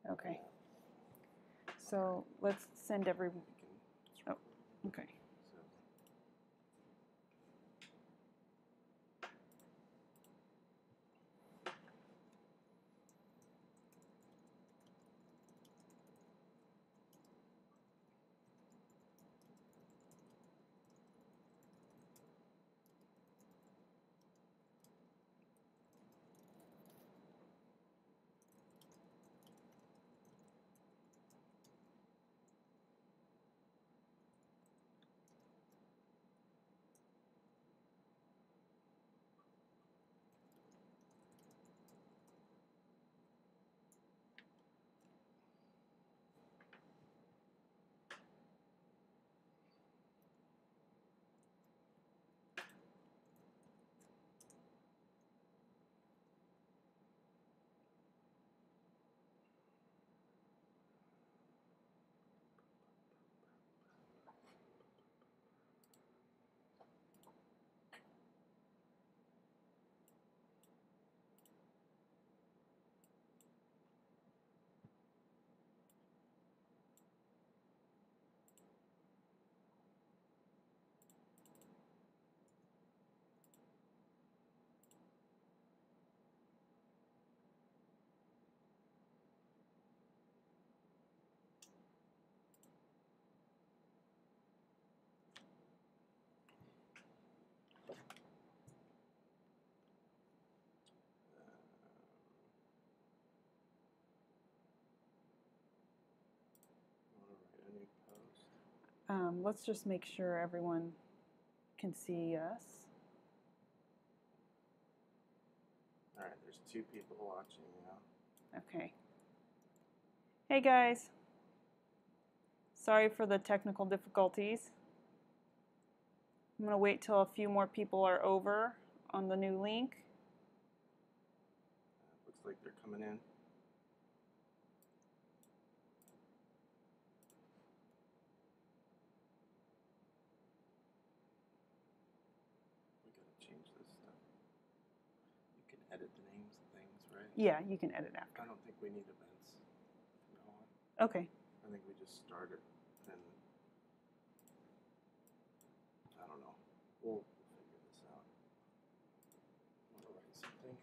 Okay. So let's send every. Oh, okay. Let's just make sure everyone can see us. All right, there's 2 people watching now. Okay. Hey guys. Sorry for the technical difficulties. I'm going to wait till a few more people are over on the new link. Looks like they're coming in. We gotta change this stuff. You can edit the names and things, right? Yeah, you can edit after. I don't think we need events from now on. Okay. I think we just start it and I don't know. We'll figure this out. I'm gonna write something.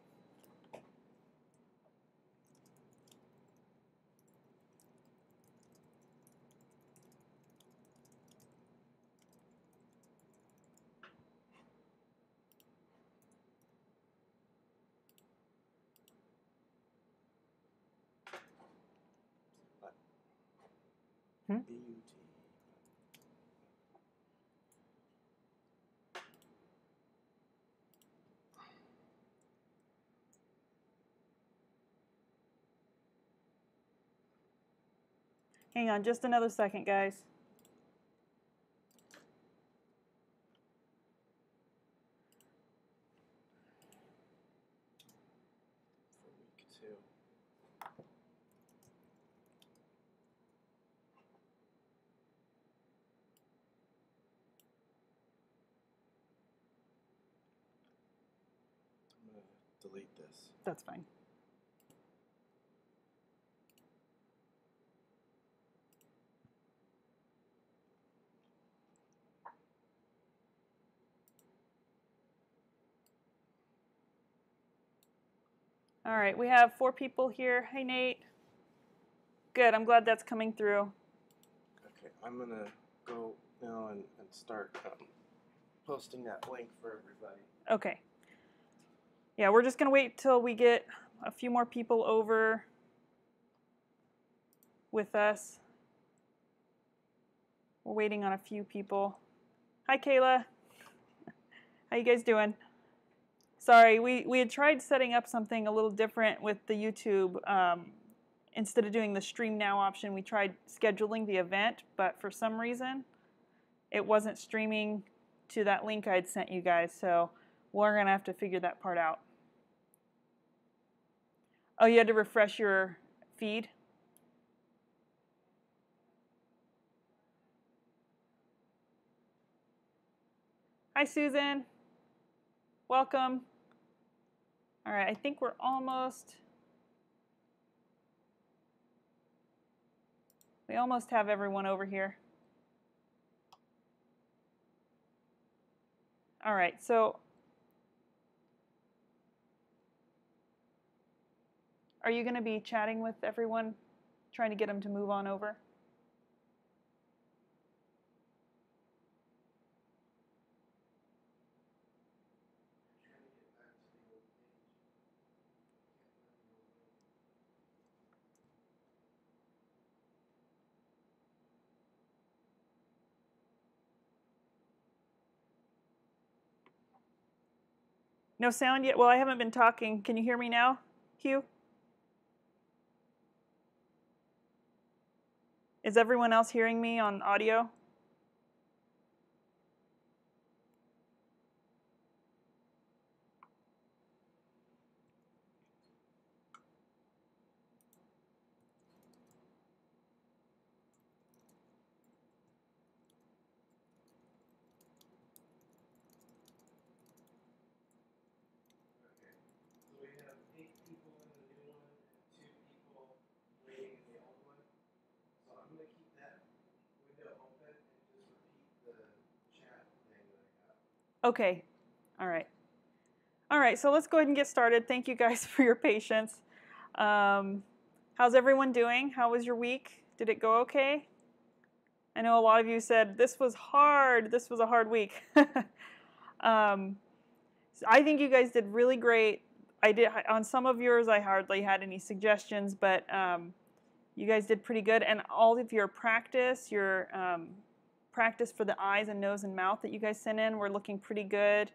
B-U-T. Hang on just another second, guys. For week 2. I'm gonna delete this. That's fine. All right, we have 4 people here. Hey, Nate. Good, I'm glad that's coming through. Okay, I'm gonna go now and start posting that link for everybody. Okay. Yeah, we're just going to wait till we get a few more people over with us. We're waiting on a few people. Hi, Kayla. How you guys doing? Sorry, we had tried setting up something a little different with the YouTube. Instead of doing the Stream Now option, we tried scheduling the event, but for some reason, it wasn't streaming to that link I had sent you guys, so we're going to have to figure that part out. Oh, you had to refresh your feed? Hi, Susan. Welcome. All right, I think we're almost We almost have everyone over here. All right, so are you going to be chatting with everyone, trying to get them to move on over? No sound yet? Well, I haven't been talking. Can you hear me now, Hugh? Is everyone else hearing me on audio? Okay. All right. All right, so let's go ahead and get started. Thank you guys for your patience. How's everyone doing? How was your week? Did it go okay? I know a lot of you said, this was hard. This was a hard week. So I think you guys did really great. I did on some of yours, I hardly had any suggestions, but you guys did pretty good. And all of your practice for the eyes and nose and mouth that you guys sent in were looking pretty good.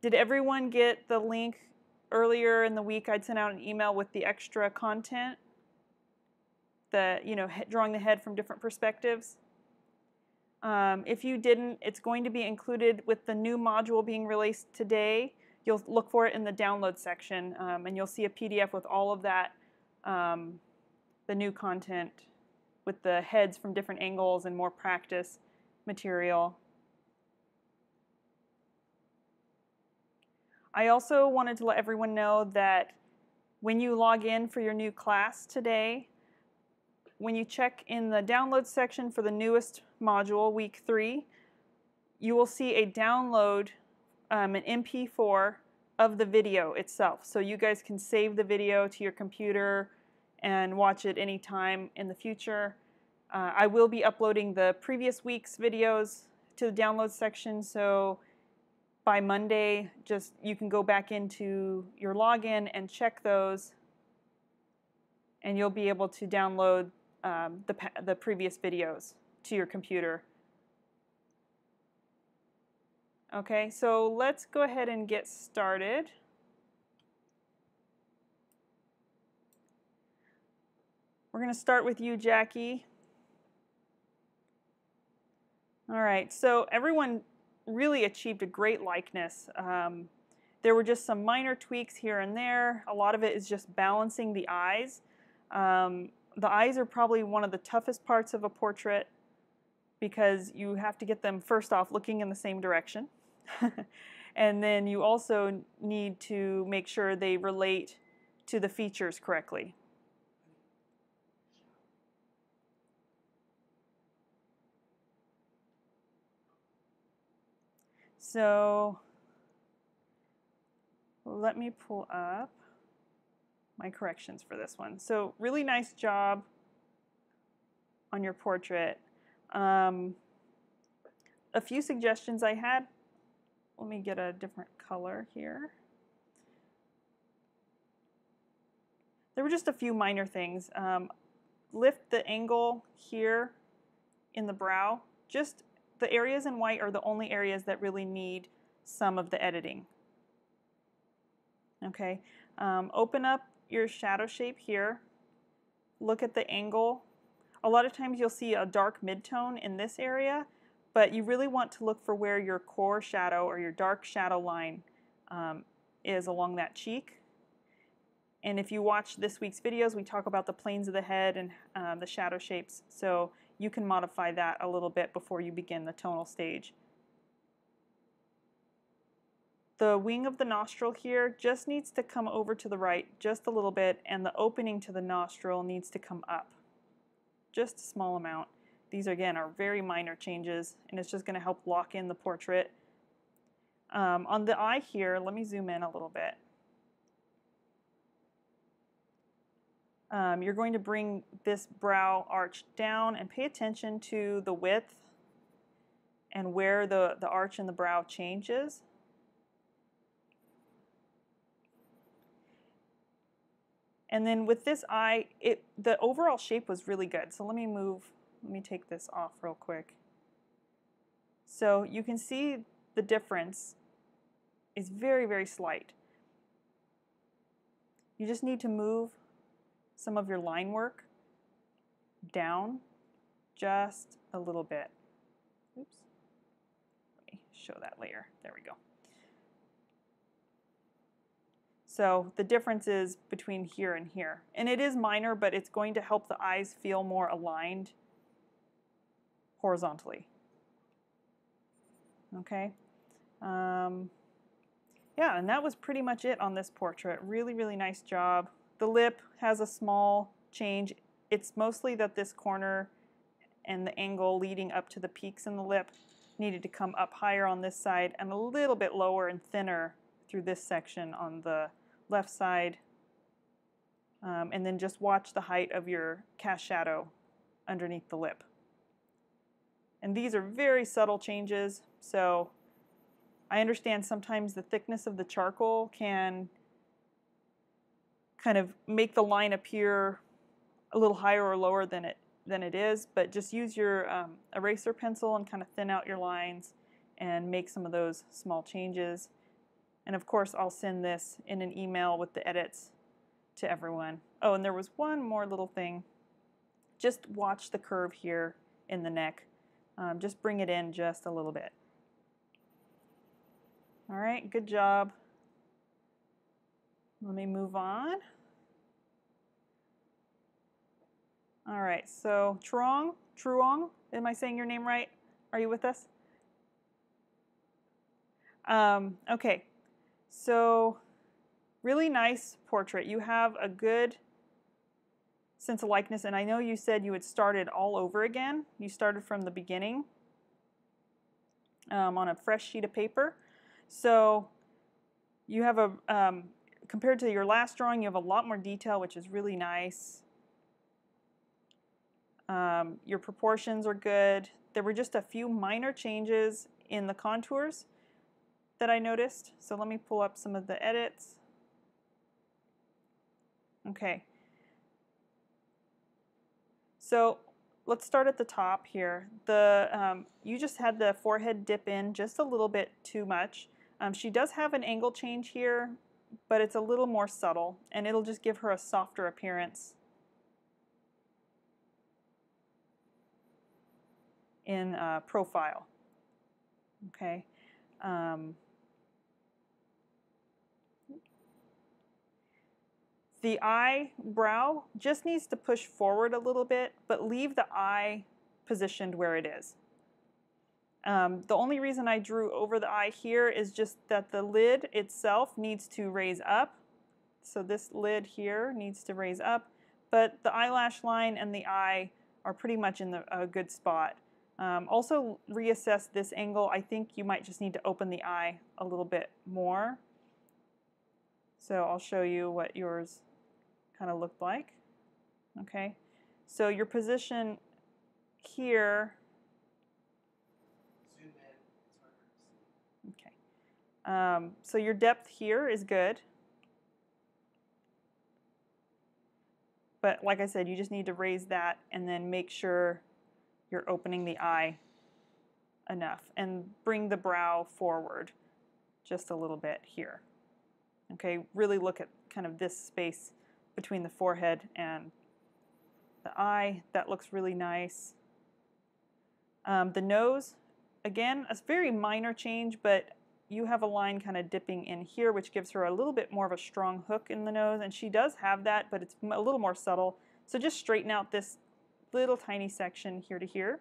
Did everyone get the link earlier in the week? I'd sent out an email with the extra content, drawing the head from different perspectives. If you didn't, it's going to be included with the new module being released today. You'll look for it in the download section, and you'll see a PDF with all of that, the new content with the heads from different angles and more practice material. I also wanted to let everyone know that when you log in for your new class today, when you check in the download section for the newest module, week 3, you will see a download, an MP4 of the video itself. So you guys can save the video to your computer and watch it anytime in the future. I will be uploading the previous week's videos to the download section, so by Monday, you can go back into your login and check those, and you'll be able to download the previous videos to your computer. Okay, so let's go ahead and get started. We're going to start with you, Jackie. All right, so everyone really achieved a great likeness. There were just some minor tweaks here and there. A lot of it is just balancing the eyes. The eyes are probably one of the toughest parts of a portrait because you have to get them, first off, looking in the same direction. And then you also need to make sure they relate to the features correctly. So let me pull up my corrections for this one. So really nice job on your portrait. A few suggestions I had. Let me get a different color here. There were just a few minor things. Lift the angle here in the brow. Just the areas in white are the only areas that really need some of the editing. Okay, open up your shadow shape here. Look at the angle. A lot of times you'll see a dark midtone in this area, but you really want to look for where your core shadow or your dark shadow line is along that cheek. And if you watch this week's videos, we talk about the planes of the head and the shadow shapes, so you can modify that a little bit before you begin the tonal stage. The wing of the nostril here just needs to come over to the right just a little bit, and the opening to the nostril needs to come up. just a small amount. These, again, are very minor changes, and it's just going to help lock in the portrait. On the eye here, let me zoom in a little bit. You're going to bring this brow arch down and pay attention to the width and where the arch in the brow changes. And then with this eye, the overall shape was really good. So let me take this off real quick. So you can see the difference is very, very slight. You just need to move some of your line work down just a little bit. Oops. Let me show that later. There we go. So the difference is between here and here. And it is minor, but it's going to help the eyes feel more aligned horizontally. Okay. Yeah, and that was pretty much it on this portrait. Really, really nice job. The lip has a small change. It's mostly that this corner and the angle leading up to the peaks in the lip needed to come up higher on this side and a little bit lower and thinner through this section on the left side. And then just watch the height of your cast shadow underneath the lip. And these are very subtle changes, so I understand sometimes the thickness of the charcoal can kind of make the line appear a little higher or lower than it is, but just use your eraser pencil and kind of thin out your lines and make some of those small changes. And of course, I'll send this in an email with the edits to everyone. Oh, and there was one more little thing. Just watch the curve here in the neck. Just bring it in just a little bit. All right, good job. Let me move on. All right, so Truong, am I saying your name right? Are you with us? Okay, so really nice portrait. You have a good sense of likeness, and I know you said you had started all over again. You started from the beginning on a fresh sheet of paper. So you have compared to your last drawing, you have a lot more detail, which is really nice. Your proportions are good. There were just a few minor changes in the contours that I noticed. So let me pull up some of the edits. Okay. So let's start at the top here. You just had the forehead dip in just a little bit too much. She does have an angle change here, but it's a little more subtle, and it'll just give her a softer appearance in profile. Okay. The eyebrow just needs to push forward a little bit, but leave the eye positioned where it is. The only reason I drew over the eye here is just that the lid itself needs to raise up. So this lid here needs to raise up, but the eyelash line and the eye are pretty much in a good spot. Also reassess this angle. I think you might just need to open the eye a little bit more. So I'll show you what yours kind of looked like. Okay, so your position here. Zoom in. It's harder to see. Okay, so your depth here is good. But like I said, you just need to raise that and then make sure you're opening the eye enough and bring the brow forward just a little bit here. Okay, really look at kind of this space between the forehead and the eye. That looks really nice. The nose, again, a very minor change, but you have a line kind of dipping in here, which gives her a little bit more of a strong hook in the nose, and she does have that, but it's a little more subtle. So just straighten out this little tiny section here to here.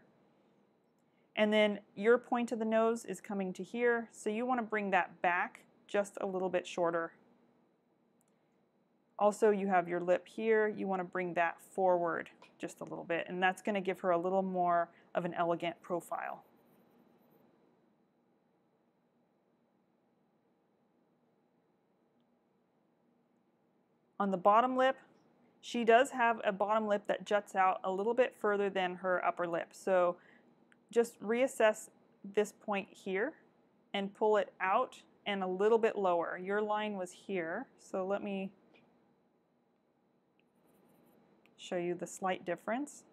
And then your point of the nose is coming to here, so you want to bring that back just a little bit shorter. Also, you have your lip here. You want to bring that forward just a little bit, and that's going to give her a little more of an elegant profile. On the bottom lip, she does have a bottom lip that juts out a little bit further than her upper lip. So just reassess this point here and pull it out and a little bit lower. Your line was here, so let me show you the slight difference.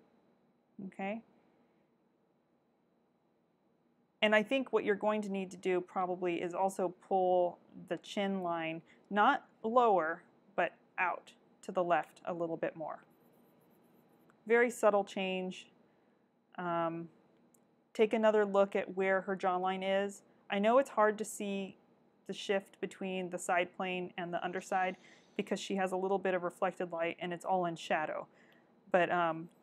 Okay. And I think what you're going to need to do probably is also pull the chin line, not lower, but out to the left a little bit more. Very subtle change. Take another look at where her jawline is. I know it's hard to see the shift between the side plane and the underside because she has a little bit of reflected light and it's all in shadow. But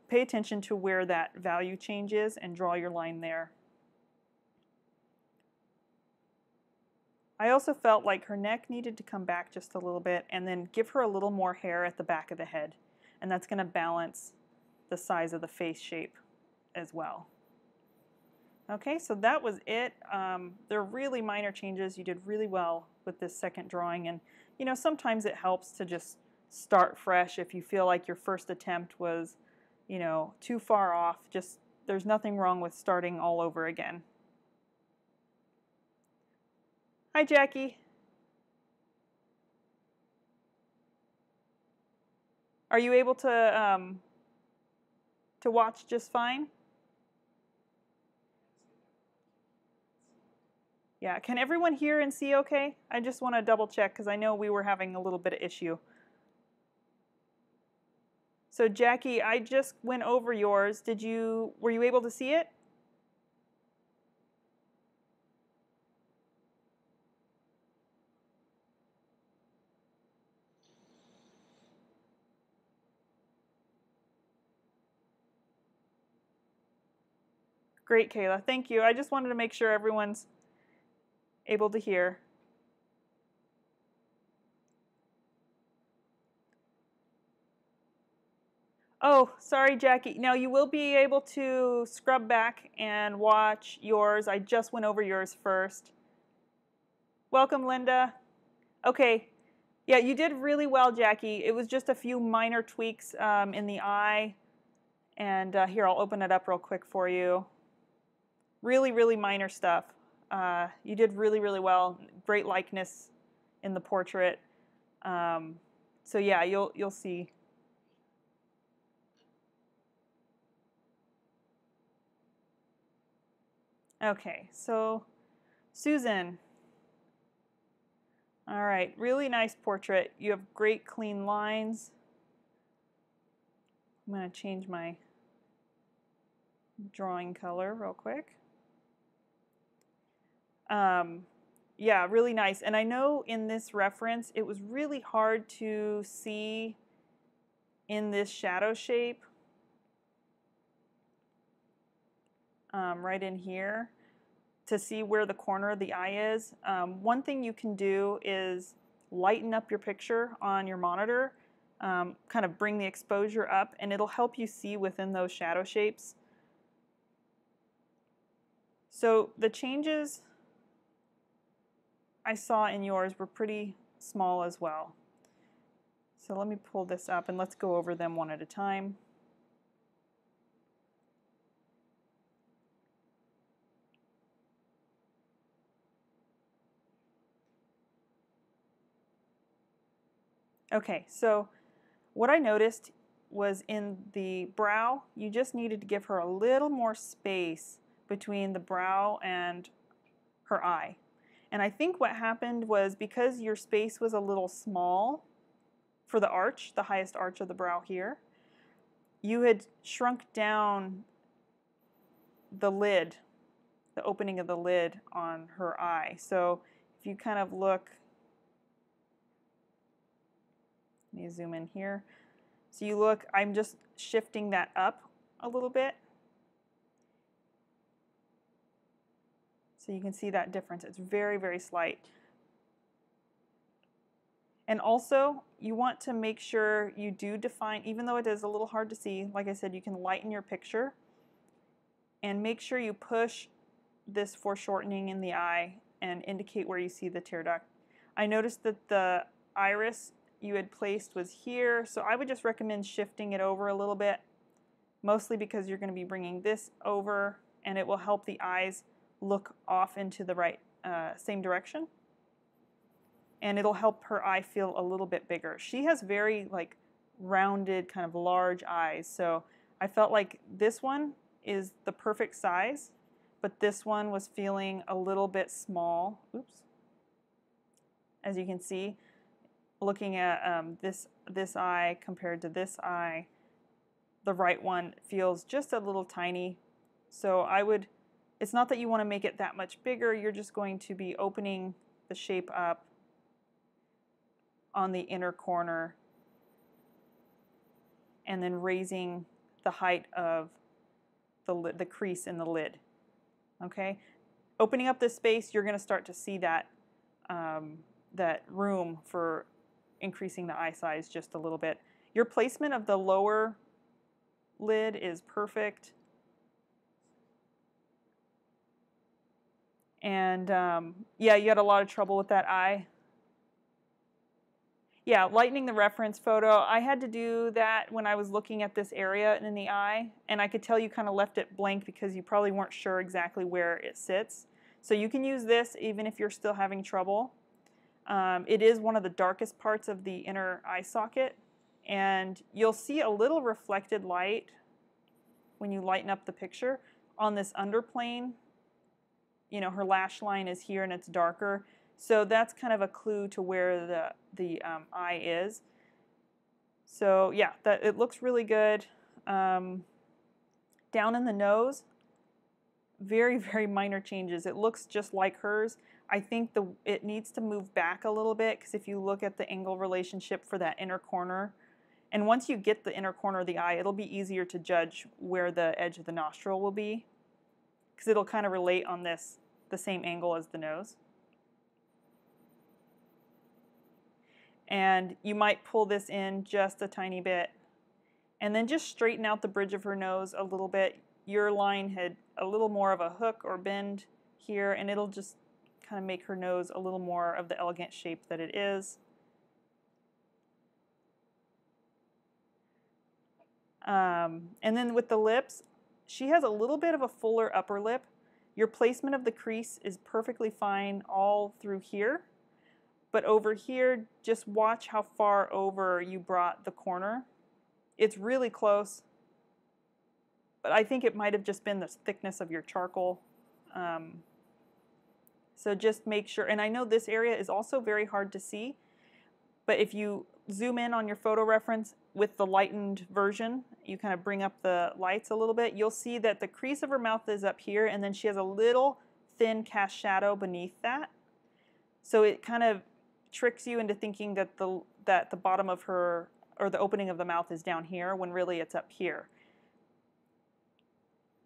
pay attention to where that value change is and draw your line there. I also felt like her neck needed to come back just a little bit and then give her a little more hair at the back of the head. And that's going to balance the size of the face shape as well. Okay, so that was it. They're really minor changes. You did really well with this second drawing. And, you know, sometimes it helps to just start fresh if you feel like your first attempt was, you know, too far off. Just, there's nothing wrong with starting all over again. Hi, Jackie. Are you able to watch just fine? Yeah, can everyone hear and see okay? I just want to double check because I know we were having a little bit of issue. So Jackie, I just went over yours. Were you able to see it? Great, Kayla. Thank you. I just wanted to make sure everyone's able to hear. Oh, sorry, Jackie. Now you will be able to scrub back and watch yours. I just went over yours first. Welcome, Linda. Okay. Yeah, you did really well, Jackie. It was just a few minor tweaks in the eye. And here, I'll open it up real quick for you. Really, really minor stuff. You did really, really well. Great likeness in the portrait. So yeah, you'll see. Okay, so Susan. All right, really nice portrait. You have great clean lines. I'm going to change my drawing color real quick. Yeah, really nice. And I know in this reference, it was really hard to see in this shadow shape right in here to see where the corner of the eye is. One thing you can do is lighten up your picture on your monitor, kind of bring the exposure up, and it'll help you see within those shadow shapes. So the changes I saw in yours were pretty small as well. So let me pull this up and let's go over them one at a time. Okay, so what I noticed was in the brow, you just needed to give her a little more space between the brow and her eye. And I think what happened was because your space was a little small for the arch, the highest arch of the brow here, you had shrunk down the lid, the opening of the lid on her eye. So if you kind of look, let me zoom in here. So you look, I'm just shifting that up a little bit. So you can see that difference. It's very, very slight. And also, you want to make sure you do define, even though it is a little hard to see, like I said, you can lighten your picture and make sure you push this foreshortening in the eye and indicate where you see the tear duct. I noticed that the iris you had placed was here, so I would just recommend shifting it over a little bit, mostly because you're going to be bringing this over and it will help the eyes look off into the right same direction. And it'll help her eye feel a little bit bigger. She has very like rounded, kind of large eyes, so I felt like this one is the perfect size, but this one was feeling a little bit small. Oops. As you can see, looking at this eye compared to this eye, the right one feels just a little tiny. So I would, it's not that you want to make it that much bigger, you're just going to be opening the shape up on the inner corner and then raising the height of the crease in the lid. Okay, opening up this space, you're going to start to see that that room for increasing the eye size just a little bit. Your placement of the lower lid is perfect, and yeah, you had a lot of trouble with that eye. Yeah, lightening the reference photo. I had to do that when I was looking at this area in the eye, and I could tell you kind of left it blank because you probably weren't sure exactly where it sits. So you can use this even if you're still having trouble. It is one of the darkest parts of the inner eye socket, and you'll see a little reflected light when you lighten up the picture on this underplane. You know, her lash line is here and it's darker. So that's kind of a clue to where the eye is. So yeah, it looks really good. Down in the nose, very, very minor changes. It looks just like hers. I think it needs to move back a little bit because if you look at the angle relationship for that inner corner, and once you get the inner corner of the eye, it'll be easier to judge where the edge of the nostril will be because it'll kind of relate on the same angle as the nose. And you might pull this in just a tiny bit and then just straighten out the bridge of her nose a little bit. Your line had a little more of a hook or bend here, and it'll just kind of make her nose a little more of the elegant shape that it is. And then with the lips, she has a little bit of a fuller upper lip. Your placement of the crease is perfectly fine all through here. But over here, just watch how far over you brought the corner. It's really close, but I think it might have just been the thickness of your charcoal. So just make sure, and I know this area is also very hard to see, but if you zoom in on your photo reference with the lightened version, you kind of bring up the lights a little bit, you'll see that the crease of her mouth is up here, and then she has a little thin cast shadow beneath that. So it kind of tricks you into thinking that the bottom of her, or the opening of the mouth is down here, when really it's up here.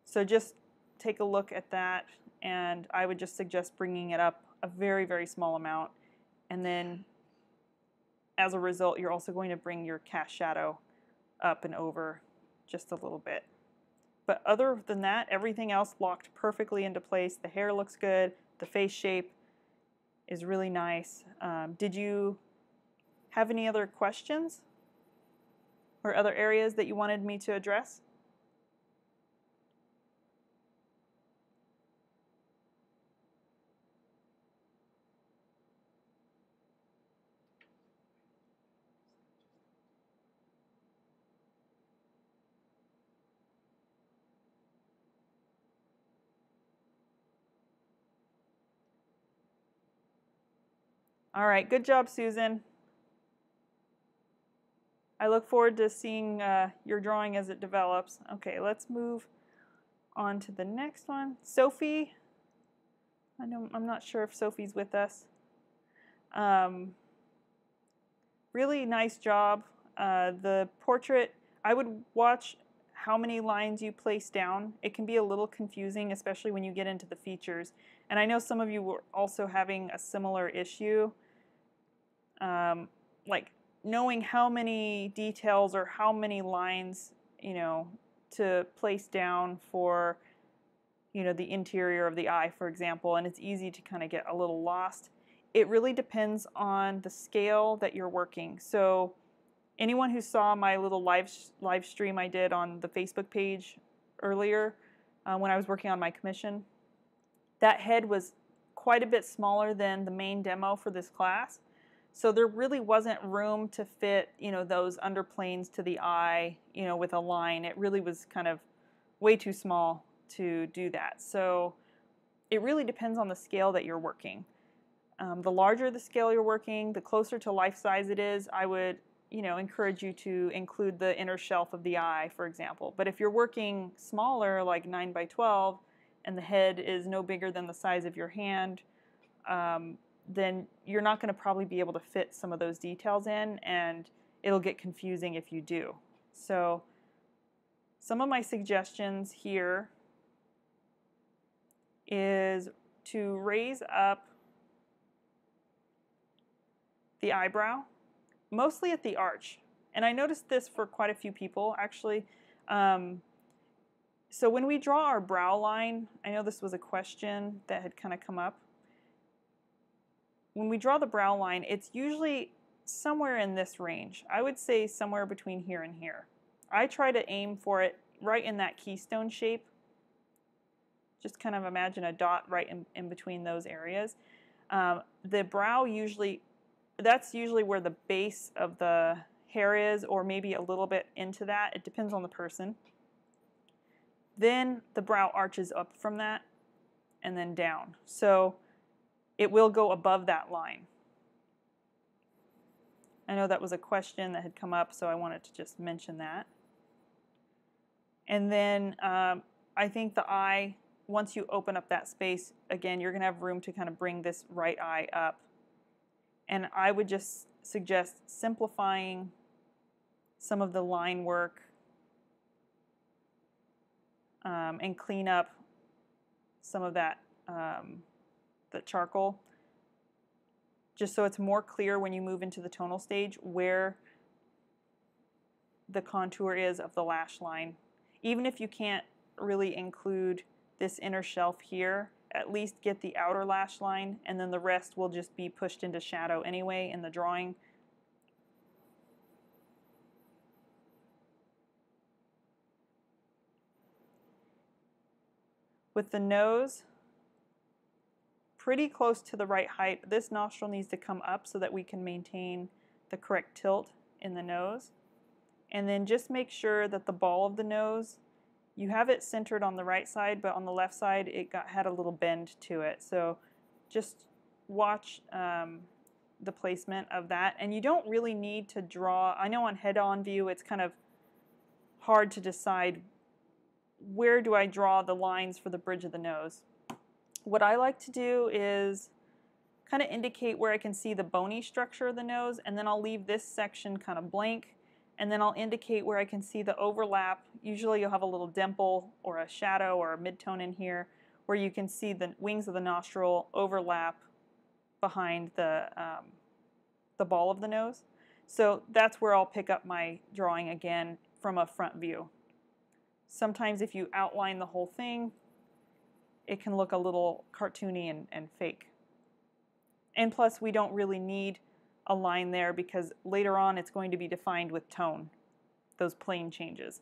So just take a look at that, and I would just suggest bringing it up a very, very small amount, and then as a result, you're also going to bring your cast shadow up and over just a little bit. But other than that, everything else locked perfectly into place. The hair looks good, the face shape is really nice. Did you have any other questions or other areas that you wanted me to address? All right, good job, Susan. I look forward to seeing your drawing as it develops. Okay, let's move on to the next one. Sophie, I'm not sure if Sophie's with us. Really nice job. The portrait, I would watch how many lines you place down. It can be a little confusing, especially when you get into the features. And I know some of you were also having a similar issue. like knowing how many details or how many lines, to place down for, the interior of the eye, for example, and it's easy to kind of get a little lost. It really depends on the scale that you're working. So anyone who saw my little live stream I did on the Facebook page earlier when I was working on my commission, that head was quite a bit smaller than the main demo for this class. So there really wasn't room to fit, those underplanes to the eye, with a line. It really was kind of way too small to do that. So it really depends on the scale that you're working. The larger the scale you're working, the closer to life size it is, I would, encourage you to include the inner shelf of the eye, for example. But if you're working smaller, like 9 by 12, and the head is no bigger than the size of your hand, then you're not going to probably be able to fit some of those details in, and it'll get confusing if you do. So some of my suggestions here is to raise up the eyebrow, mostly at the arch. And I noticed this for quite a few people, actually. So when we draw our brow line, I know this was a question that had kind of come up. When we draw the brow line, it's usually somewhere in this range. I would say somewhere between here and here. I try to aim for it right in that keystone shape. Just kind of imagine a dot right in between those areas. The brow that's usually where the base of the hair is, or maybe a little bit into that. It depends on the person. Then the brow arches up from that and then down. So it will go above that line. I know that was a question that had come up, so I wanted to just mention that. And then I think the eye, once you open up that space, again, you're going to have room to kind of bring this right eye up. And I would just suggest simplifying some of the line work and clean up some of that the charcoal, just so it's more clear when you move into the tonal stage where the contour is of the lash line. Even if you can't really include this inner shelf here, at least get the outer lash line, and then the rest will just be pushed into shadow anyway in the drawing. With the nose, pretty close to the right height. This nostril needs to come up so that we can maintain the correct tilt in the nose. And then just make sure that the ball of the nose, you have it centered on the right side, but on the left side it had a little bend to it. So just watch the placement of that. And you don't really need to draw. I know on head-on view it's kind of hard to decide where do I draw the lines for the bridge of the nose. What I like to do is kind of indicate where I can see the bony structure of the nose, and then I'll leave this section kind of blank, and then I'll indicate where I can see the overlap. Usually you'll have a little dimple or a shadow or a midtone in here where you can see the wings of the nostril overlap behind the ball of the nose. So that's where I'll pick up my drawing again from a front view. Sometimes if you outline the whole thing, it can look a little cartoony and fake. And plus, we don't really need a line there because later on it's going to be defined with tone, those plane changes.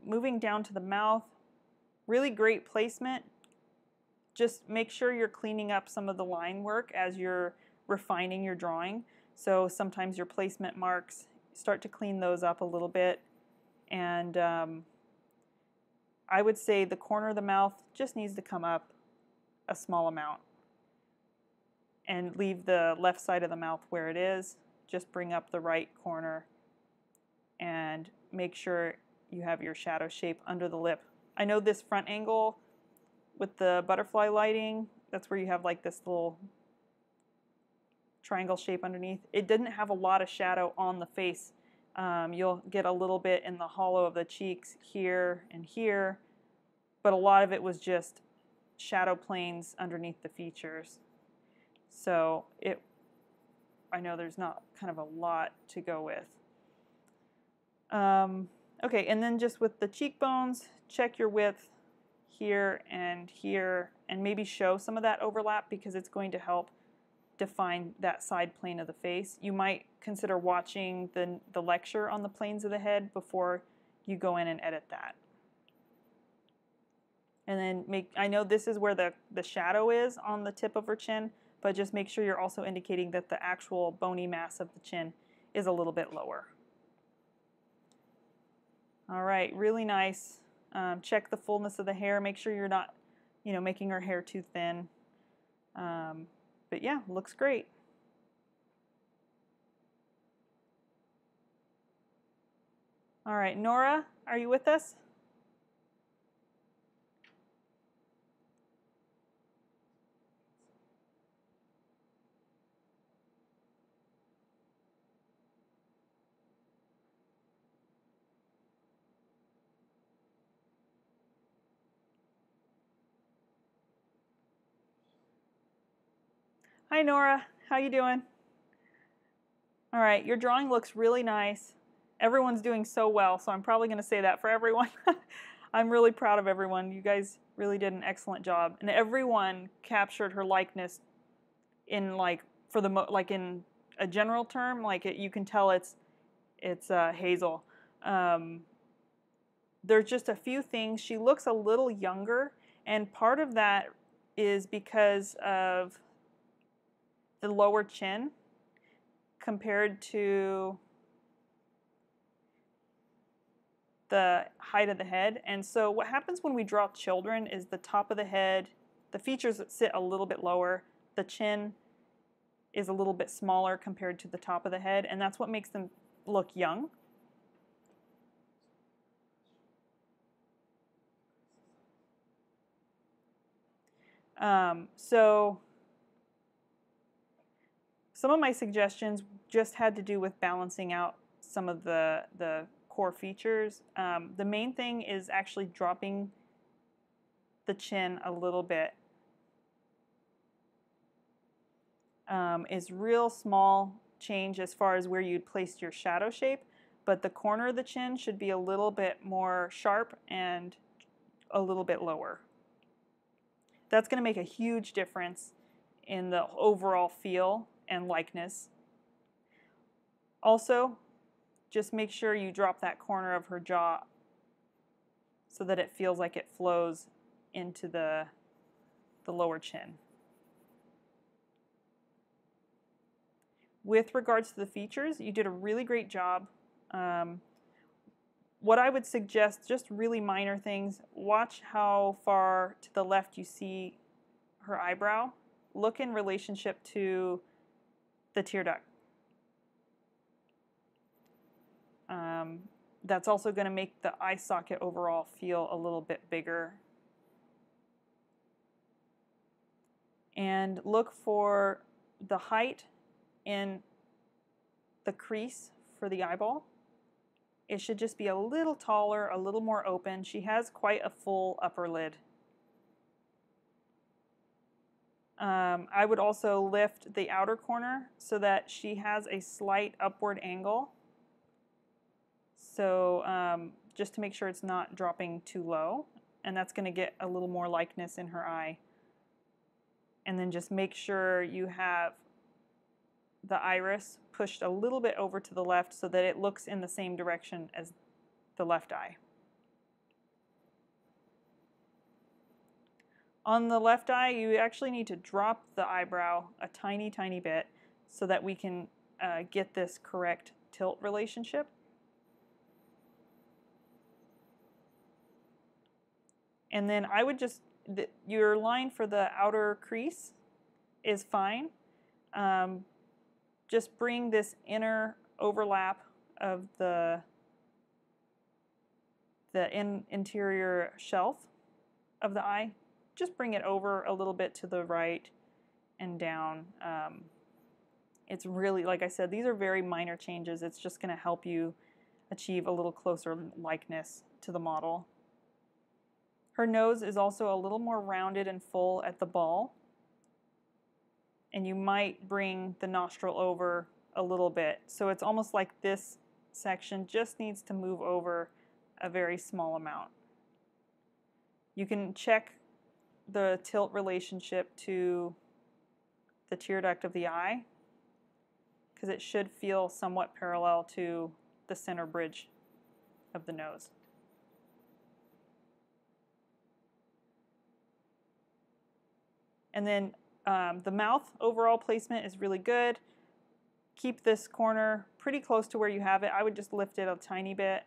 Moving down to the mouth, really great placement. Just make sure you're cleaning up some of the line work as you're refining your drawing. So sometimes your placement marks, start to clean those up a little bit. And I would say the corner of the mouth just needs to come up a small amount. And leave the left side of the mouth where it is. Just bring up the right corner and make sure you have your shadow shape under the lip. I know this front angle with the butterfly lighting, that's where you have like this little triangle shape underneath. It didn't have a lot of shadow on the face. You'll get a little bit in the hollow of the cheeks here and here, but a lot of it was just shadow planes underneath the features. So I know there's not kind of a lot to go with. Okay, and then just with the cheekbones, check your width here, and maybe show some of that overlap because it's going to help define that side plane of the face. You might consider watching the lecture on the planes of the head before you go in and edit that. And then I know this is where the shadow is on the tip of her chin, but just make sure you're also indicating that the actual bony mass of the chin is a little bit lower. All right, really nice. Check the fullness of the hair. Make sure you're not, making her hair too thin. But yeah, looks great. All right, Nora, are you with us? Hi, Nora. How you doing? All right, your drawing looks really nice. Everyone's doing so well, so I'm probably going to say that for everyone. I'm really proud of everyone. You guys really did an excellent job, and everyone captured her likeness in in a general term. You can tell it's Hazel. There's just a few things. She looks a little younger, and part of that is because of the lower chin compared to the height of the head. And so what happens when we draw children is the top of the head, the features sit a little bit lower, the chin is a little bit smaller compared to the top of the head, and that's what makes them look young. So some of my suggestions just had to do with balancing out some of the core features. The main thing is actually dropping the chin a little bit. Is real small change as far as where you'd placed your shadow shape, but the corner of the chin should be a little bit more sharp and a little bit lower. That's going to make a huge difference in the overall feel and likeness. Also, just make sure you drop that corner of her jaw so that it feels like it flows into the lower chin. With regards to the features, you did a really great job. What I would suggest, just really minor things, watch how far to the left you see her eyebrow. Look in relationship to the tear duct. That's also going to make the eye socket overall feel a little bit bigger. And look for the height in the crease for the eyeball. It should just be a little taller, a little more open. She has quite a full upper lid. I would also lift the outer corner so that she has a slight upward angle. So just to make sure it's not dropping too low. And that's going to get a little more likeness in her eye. And then just make sure you have the iris pushed a little bit over to the left so that it looks in the same direction as the left eye. On the left eye, you actually need to drop the eyebrow a tiny, tiny bit so that we can get this correct tilt relationship. And then I would just, your line for the outer crease is fine. Just bring this inner overlap of the interior shelf of the eye. Just bring it over a little bit to the right and down. It's really, like I said, these are very minor changes. It's just going to help you achieve a little closer likeness to the model. Her nose is also a little more rounded and full at the ball. And you might bring the nostril over a little bit. So it's almost like this section just needs to move over a very small amount. You can check the tilt relationship to the tear duct of the eye, because it should feel somewhat parallel to the center bridge of the nose. And then the mouth overall placement is really good. Keep this corner pretty close to where you have it. I would just lift it a tiny bit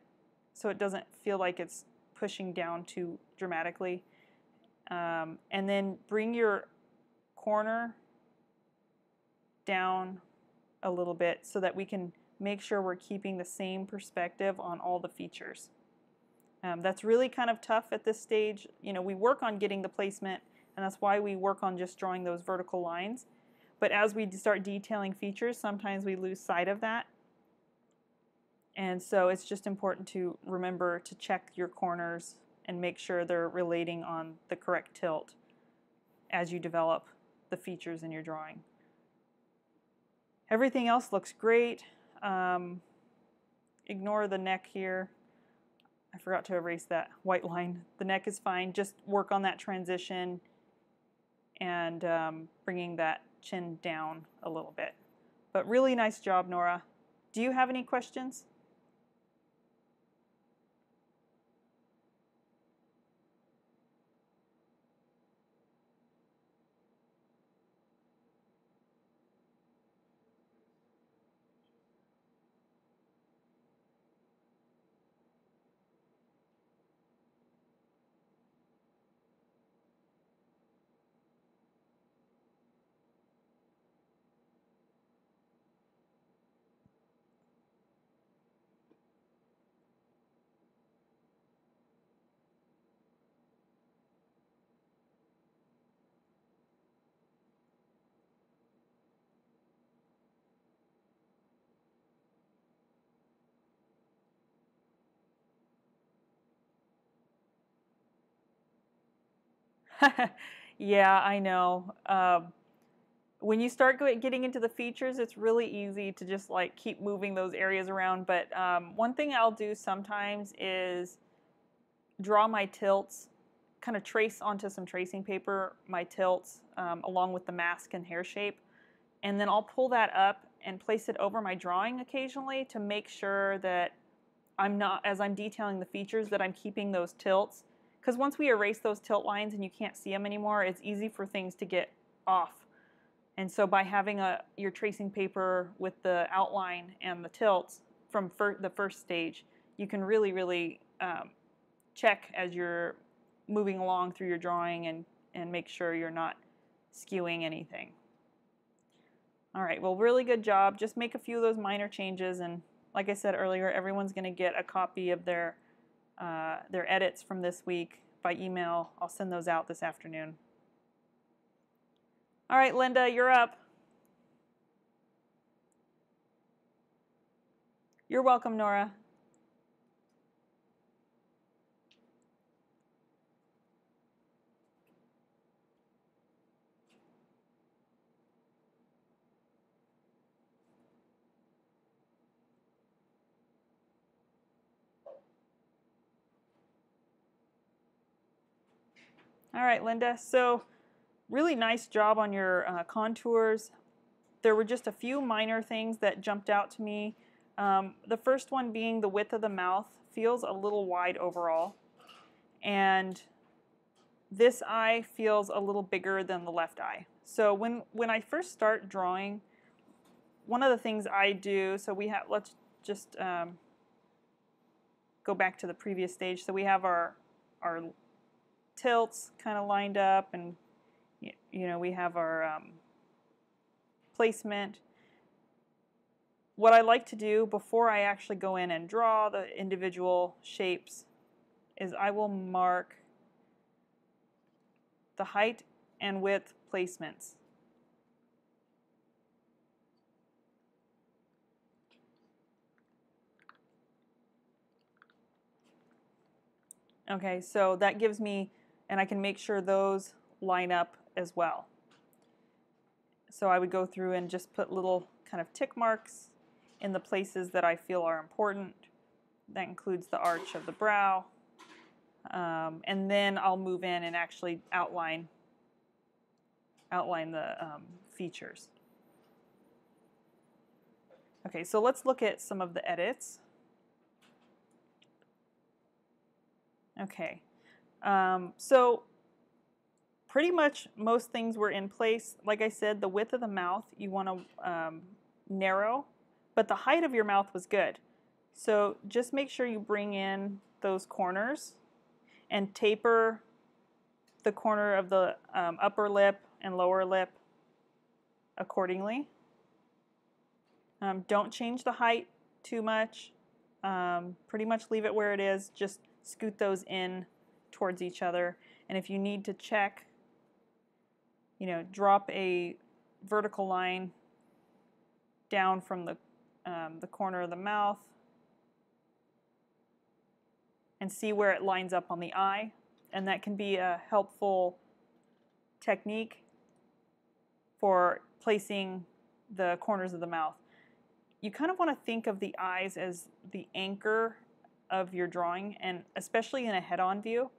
so it doesn't feel like it's pushing down too dramatically. And then bring your corner down a little bit so that we can make sure we're keeping the same perspective on all the features. That's really kind of tough at this stage. You know, we work on getting the placement, and that's why we work on just drawing those vertical lines. But as we start detailing features, sometimes we lose sight of that. And so it's just important to remember to check your corners and make sure they're relating on the correct tilt as you develop the features in your drawing. Everything else looks great. Ignore the neck here. I forgot to erase that white line. The neck is fine. Just work on that transition and bringing that chin down a little bit. But really nice job, Nora. Do you have any questions? Yeah, I know. When you start getting into the features, it's really easy to just like keep moving those areas around. But one thing I'll do sometimes is draw my tilts, kind of trace onto some tracing paper my tilts along with the mask and hair shape. And then I'll pull that up and place it over my drawing occasionally to make sure that I'm not, as I'm detailing the features, that I'm keeping those tilts. Because once we erase those tilt lines and you can't see them anymore, it's easy for things to get off. And so by having your tracing paper with the outline and the tilts from the first stage, you can really, really check as you're moving along through your drawing and make sure you're not skewing anything. All right, well, really good job. Just make a few of those minor changes, and like I said earlier, everyone's going to get a copy of their edits from this week by email. I'll send those out this afternoon. All right, Linda, you're up. You're welcome, Nora. All right, Linda, so really nice job on your contours. There were just a few minor things that jumped out to me. The first one being the width of the mouth feels a little wide overall. And this eye feels a little bigger than the left eye. So when I first start drawing, one of the things I do, so we have, let's just go back to the previous stage. So we have our tilts kind of lined up, and you know, we have our placement. What I like to do before I actually go in and draw the individual shapes is I will mark the height and width placements. Okay, so that gives me and I can make sure those line up as well. So I would go through and just put little kind of tick marks in the places that I feel are important. That includes the arch of the brow. And then I'll move in and actually outline the features. Okay, so let's look at some of the edits. Okay, so pretty much most things were in place. Like I said, the width of the mouth you want to narrow, but the height of your mouth was good. So just make sure you bring in those corners and taper the corner of the upper lip and lower lip accordingly. Don't change the height too much. Pretty much leave it where it is. Just scoot those in towards each other. And if you need to check, drop a vertical line down from the corner of the mouth and see where it lines up on the eye. And that can be a helpful technique for placing the corners of the mouth. You kind of want to think of the eyes as the anchor of your drawing, and especially in a head-on view.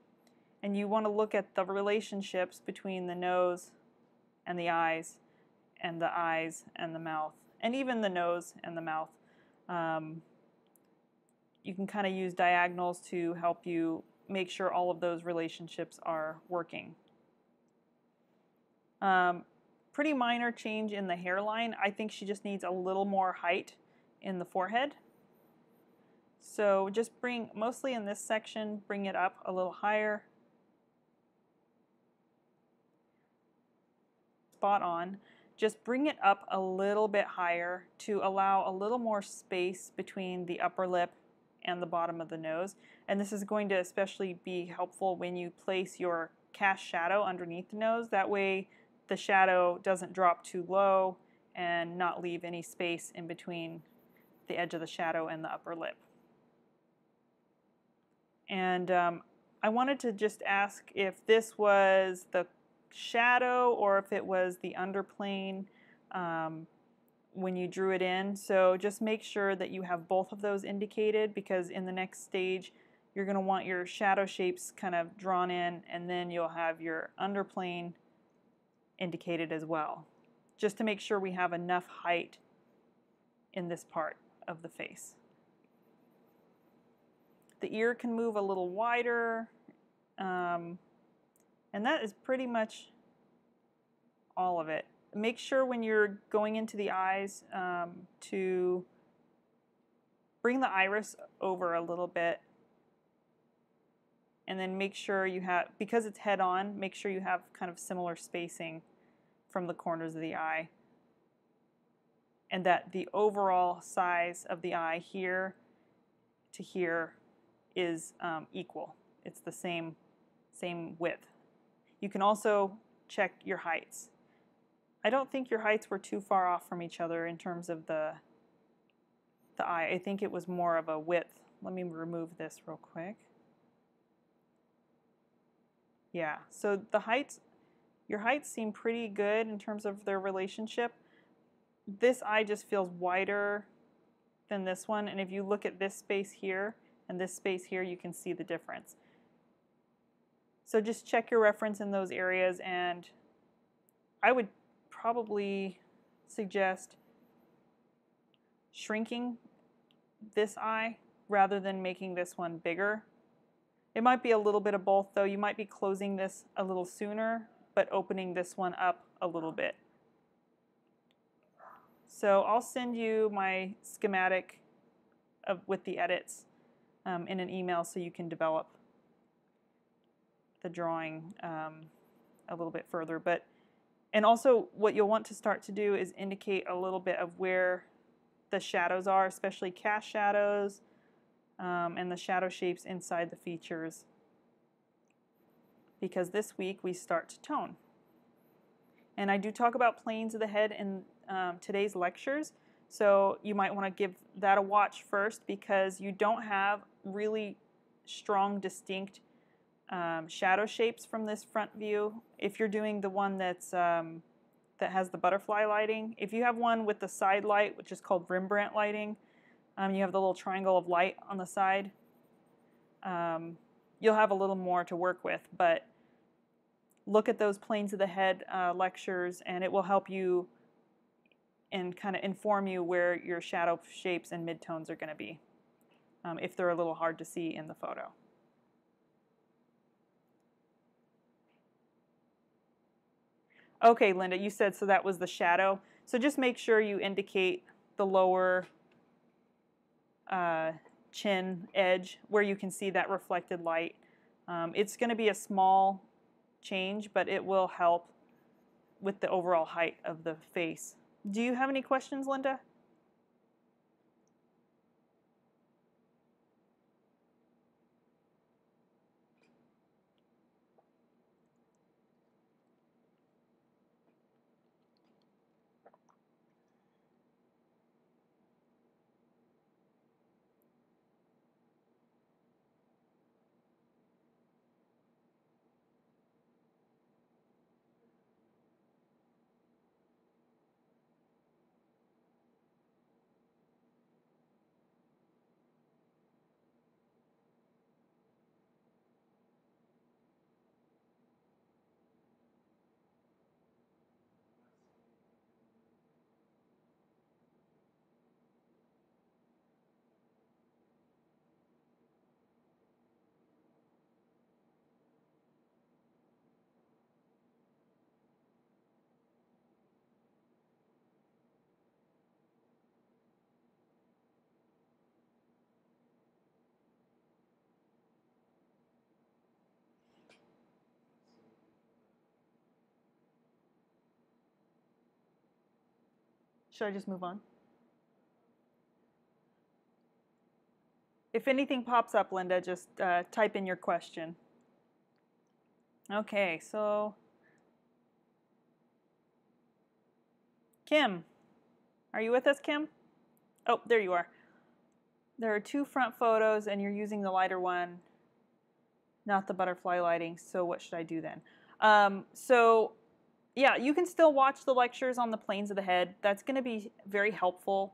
And you want to look at the relationships between the nose and the eyes and the mouth, and even the nose and the mouth. You can kind of use diagonals to help you make sure all of those relationships are working. Pretty minor change in the hairline. I think she just needs a little more height in the forehead. So just mostly in this section, bring it up a little higher. Spot on. Just bring it up a little bit higher to allow a little more space between the upper lip and the bottom of the nose. And this is going to especially be helpful when you place your cast shadow underneath the nose. That way the shadow doesn't drop too low and not leave any space in between the edge of the shadow and the upper lip. And I wanted to just ask if this was the shadow or if it was the underplane when you drew it in. So just make sure that you have both of those indicated, because in the next stage you're going to want your shadow shapes kind of drawn in, and then you'll have your underplane indicated as well, just to make sure we have enough height in this part of the face. The ear can move a little wider, and that is pretty much all of it. Make sure when you're going into the eyes to bring the iris over a little bit, and then make sure you have, because it's head on, make sure you have kind of similar spacing from the corners of the eye, and that the overall size of the eye here to here is equal. It's the same width. You can also check your heights. I don't think your heights were too far off from each other in terms of the eye. I think it was more of a width. Let me remove this real quick. Yeah, so your heights seem pretty good in terms of their relationship. This eye just feels wider than this one, and if you look at this space here and this space here, you can see the difference. So just check your reference in those areas, and I would probably suggest shrinking this eye rather than making this one bigger. It might be a little bit of both, though. You might be closing this a little sooner, but opening this one up a little bit. So I'll send you my schematic with the edits in an email so you can develop the drawing a little bit further. And also what you'll want to start to do is indicate a little bit of where the shadows are, especially cast shadows and the shadow shapes inside the features, because this week we start to tone. And I do talk about planes of the head in today's lectures, so you might want to give that a watch first, because you don't have really strong, distinct shadow shapes from this front view. If you're doing the one that's that has the butterfly lighting, if you have one with the side light, which is called Rembrandt lighting, you have the little triangle of light on the side, you'll have a little more to work with. But look at those planes of the head lectures, and it will help you and kind of inform you where your shadow shapes and midtones are going to be, if they're a little hard to see in the photo. Okay, Linda, you said so that was the shadow. So just make sure you indicate the lower chin edge where you can see that reflected light. It's going to be a small change, but it will help with the overall height of the face. Do you have any questions, Linda? Should I just move on? If anything pops up, Linda, just type in your question. Okay, so Kim, are you with us, Kim? Oh, there you are. There are two front photos, and you're using the lighter one, not the butterfly lighting, so what should I do then? So yeah, you can still watch the lectures on the planes of the head. That's going to be very helpful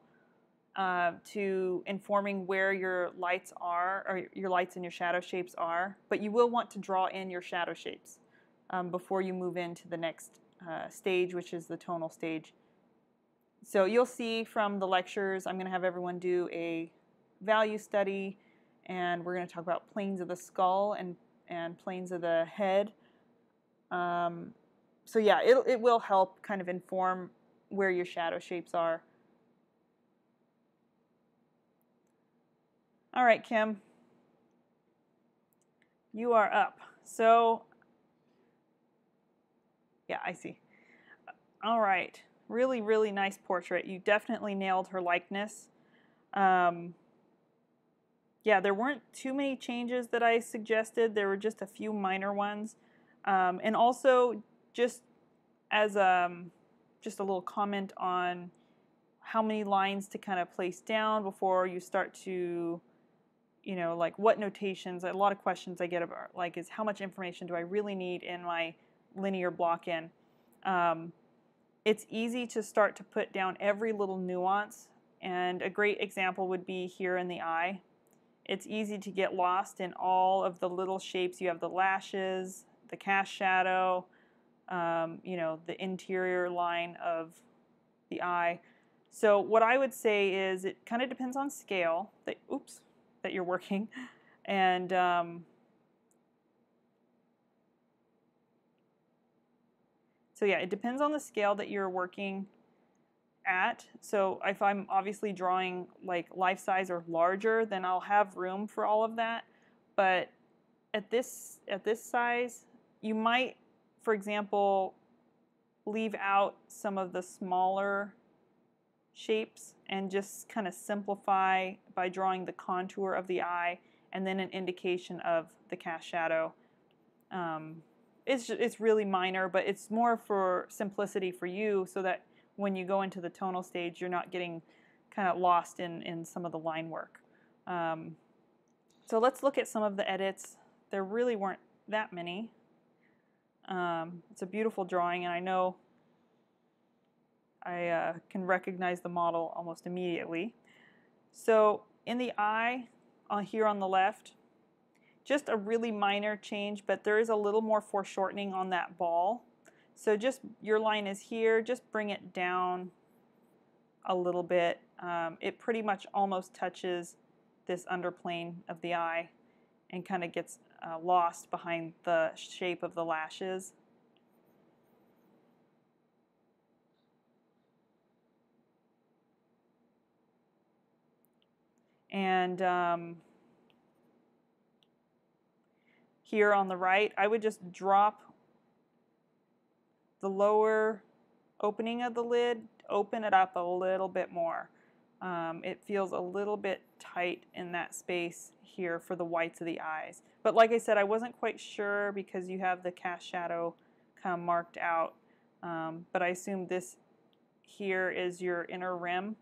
to informing where your lights are, or your lights and your shadow shapes are. But you will want to draw in your shadow shapes before you move into the next stage, which is the tonal stage. So you'll see from the lectures, I'm going to have everyone do a value study, and we're going to talk about planes of the skull and planes of the head. So yeah, it will help kind of inform where your shadow shapes are. All right, Kim, you are up. So yeah, I see. All right, really, really nice portrait. You definitely nailed her likeness. Yeah, there weren't too many changes that I suggested. There were just a few minor ones. And also, just as just a little comment on how many lines to kind of place down before you start to, you know, like what notations. A lot of questions I get about, like, is how much information do I really need in my linear block in? It's easy to start to put down every little nuance, and a great example would be here in the eye. It's easy to get lost in all of the little shapes. You have the lashes, the cast shadow, you know, the interior line of the eye. So what I would say is it kind of depends on scale that, that you're working, and so yeah, it depends on the scale that you're working at. So if I'm obviously drawing like life size or larger, then I'll have room for all of that. But at this size, you might, for example, leave out some of the smaller shapes and just kind of simplify by drawing the contour of the eye and then an indication of the cast shadow. It's really minor, but it's more for simplicity for you, so that when you go into the tonal stage, you're not getting kind of lost in some of the line work. So let's look at some of the edits. There really weren't that many. It's a beautiful drawing, and I know I can recognize the model almost immediately. So in the eye, here on the left, just a really minor change, but there is a little more foreshortening on that ball. So just, your line is here, just bring it down a little bit. It pretty much almost touches this underplane of the eye and kind of gets lost behind the shape of the lashes. And here on the right, I would just drop the lower opening of the lid, open it up a little bit more. It feels a little bit tight in that space here for the whites of the eyes. But like I said, I wasn't quite sure because you have the cast shadow kind of marked out. But I assume this here is your inner rim,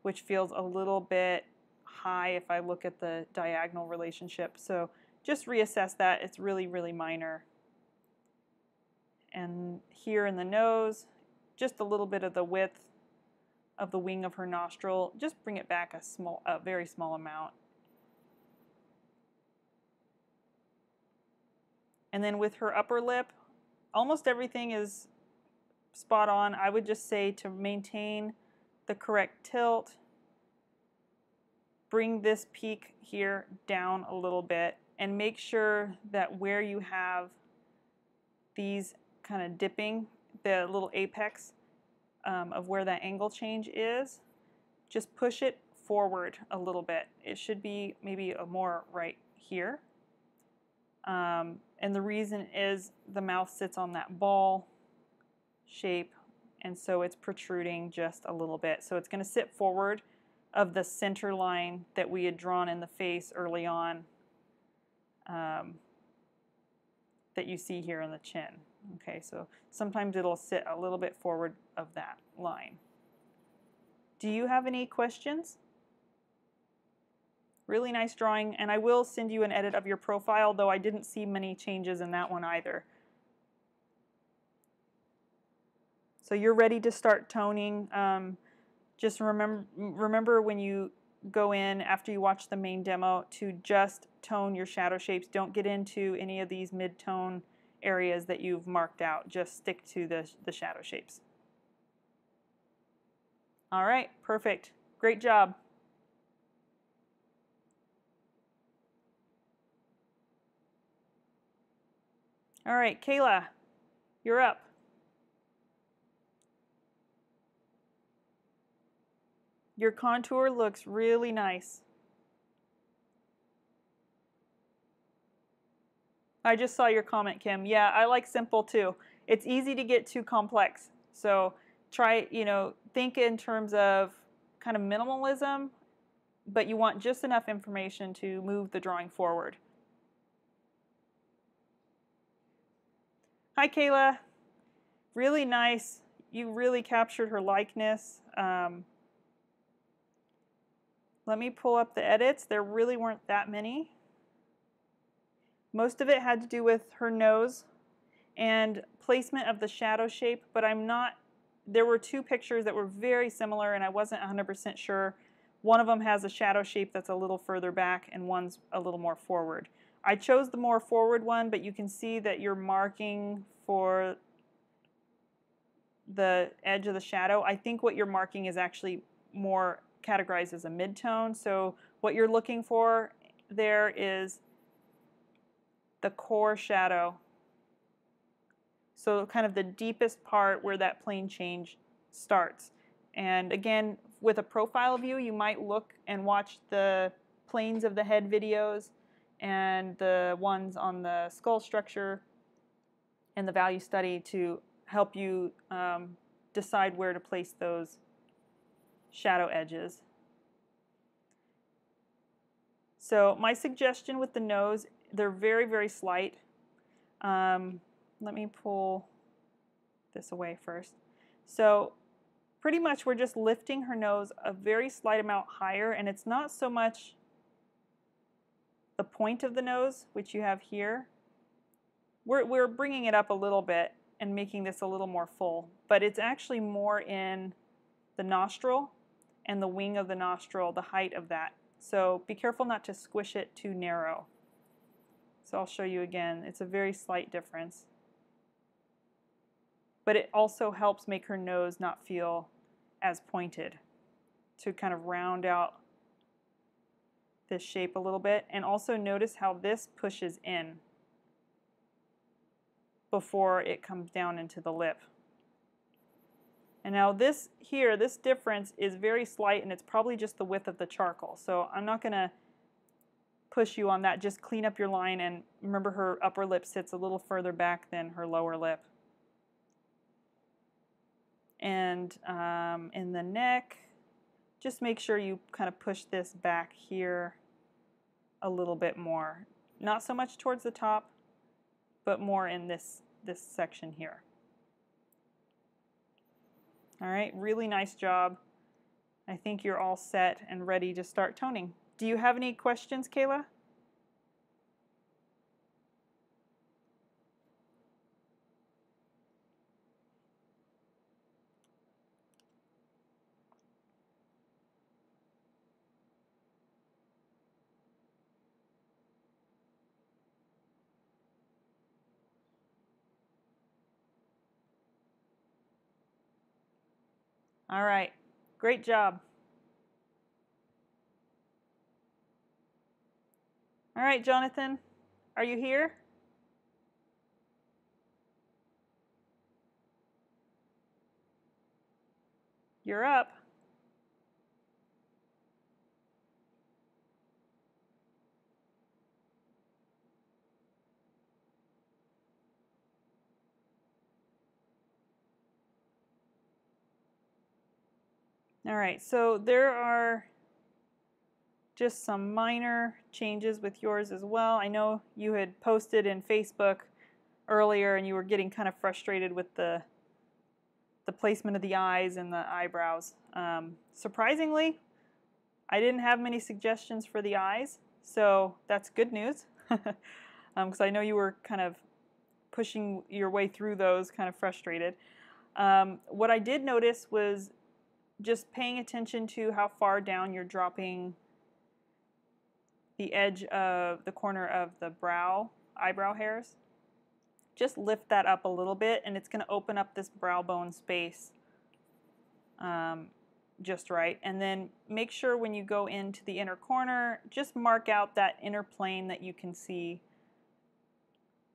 which feels a little bit high if I look at the diagonal relationship. So just reassess that. It's really, really minor. And here in the nose, just a little bit of the width of the wing of her nostril. Just bring it back a very small amount. And then with her upper lip, almost everything is spot on. I would just say to maintain the correct tilt, bring this peak here down a little bit and make sure that where you have these kind of dipping, the little apex of where that angle change is, just push it forward a little bit. It should be maybe more right here. And the reason is the mouth sits on that ball shape, and so it's protruding just a little bit. So it's going to sit forward of the center line that we had drawn in the face early on, that you see here in the chin. Okay, so sometimes it'll sit a little bit forward of that line. Do you have any questions? Really nice drawing, and I will send you an edit of your profile, though I didn't see many changes in that one either. So you're ready to start toning. Just remember when you go in after you watch the main demo to just tone your shadow shapes. Don't get into any of these mid-tone areas that you've marked out. Just stick to the shadow shapes. All right, perfect. Great job. All right, Kayla, you're up. Your contour looks really nice. I just saw your comment, Kim. Yeah, I like simple too. It's easy to get too complex. So try, think in terms of kind of minimalism, but you want just enough information to move the drawing forward. Hi, Kayla. Really nice. You really captured her likeness. Let me pull up the edits. There really weren't that many. Most of it had to do with her nose and placement of the shadow shape, but there were two pictures that were very similar and I wasn't 100% sure. One of them has a shadow shape that's a little further back and one's a little more forward. I chose the more forward one, but you can see that you're marking for the edge of the shadow. I think what you're marking is actually more categorized as a mid-tone. So what you're looking for there is the core shadow. So kind of the deepest part where that plane change starts. And again, with a profile view, you might look and watch the planes of the head videos and the ones on the skull structure and the value study to help you decide where to place those shadow edges. So my suggestion with the nose, they're very, very slight. Let me pull this away first. So pretty much we're just lifting her nose a very slight amount higher, and it's not so much the point of the nose, which you have here, we're bringing it up a little bit and making this a little more full, but it's actually more in the nostril and the wing of the nostril, the height of that. So be careful not to squish it too narrow. So I'll show you again. It's a very slight difference. But it also helps make her nose not feel as pointed, to kind of round out this shape a little bit. And also notice how this pushes in before it comes down into the lip. And now this here, this difference is very slight, and it's probably just the width of the charcoal. So I'm not going to push you on that. Just clean up your line, and remember her upper lip sits a little further back than her lower lip. And in the neck, just make sure you kind of push this back here a little bit more. Not so much towards the top, but more in this section here. All right, really nice job. I think you're all set and ready to start toning. Do you have any questions, Kayla? All right, great job. All right, Jonathan, are you here? You're up. All right, so there are just some minor changes with yours as well. I know you had posted in Facebook earlier and you were getting kind of frustrated with the placement of the eyes and the eyebrows. Surprisingly, I didn't have many suggestions for the eyes, so that's good news. Because I know you were kind of pushing your way through those, kind of frustrated. What I did notice was just paying attention to how far down you're dropping the edge of the corner of the eyebrow hairs. Just lift that up a little bit, and it's going to open up this brow bone space just right. And then make sure when you go into the inner corner, just mark out that inner plane that you can see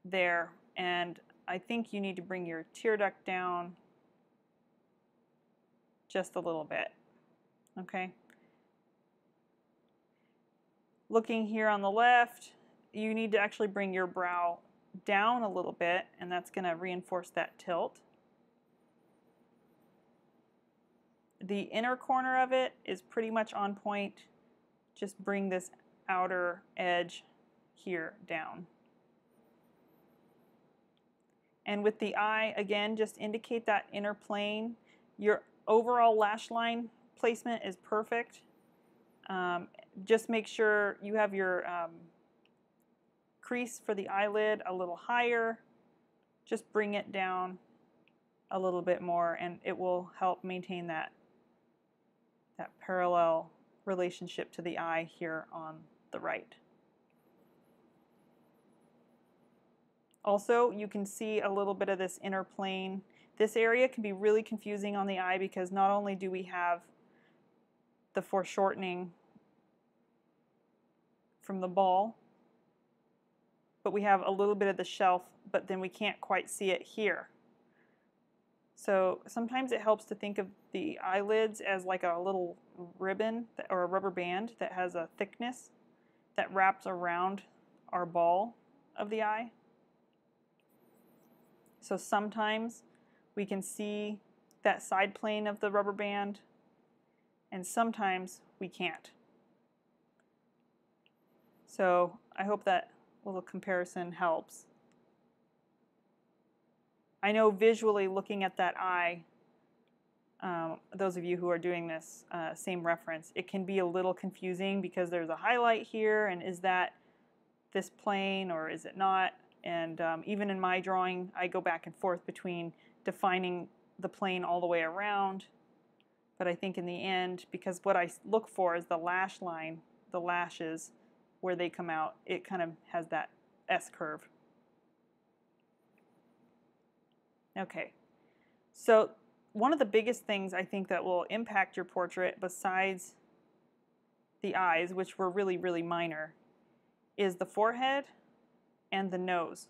there. And I think you need to bring your tear duct down just a little bit. Okay. Looking here on the left, you need to actually bring your brow down a little bit, and that's going to reinforce that tilt. The inner corner of it is pretty much on point. Just bring this outer edge here down. And with the eye, again, just indicate that inner plane. Your overall lash line placement is perfect. Just make sure you have your crease for the eyelid a little higher. Just bring it down a little bit more, and it will help maintain that parallel relationship to the eye here on the right. Also, you can see a little bit of this inner plane. This area can be really confusing on the eye because not only do we have the foreshortening from the ball, but we have a little bit of the shelf, but then we can't quite see it here. So sometimes it helps to think of the eyelids as like a little ribbon or a rubber band that has a thickness that wraps around our ball of the eye. So sometimes we can see that side plane of the rubber band, and sometimes we can't. So I hope that little comparison helps. I know visually looking at that eye, those of you who are doing this same reference, it can be a little confusing because there's a highlight here, and is that this plane or is it not? And even in my drawing, I go back and forth between defining the plane all the way around. But I think in the end, because what I look for is the lash line, the lashes, where they come out, it kind of has that S-curve. Okay, so one of the biggest things I think that will impact your portrait, besides the eyes, which were really, really minor, is the forehead and the nose.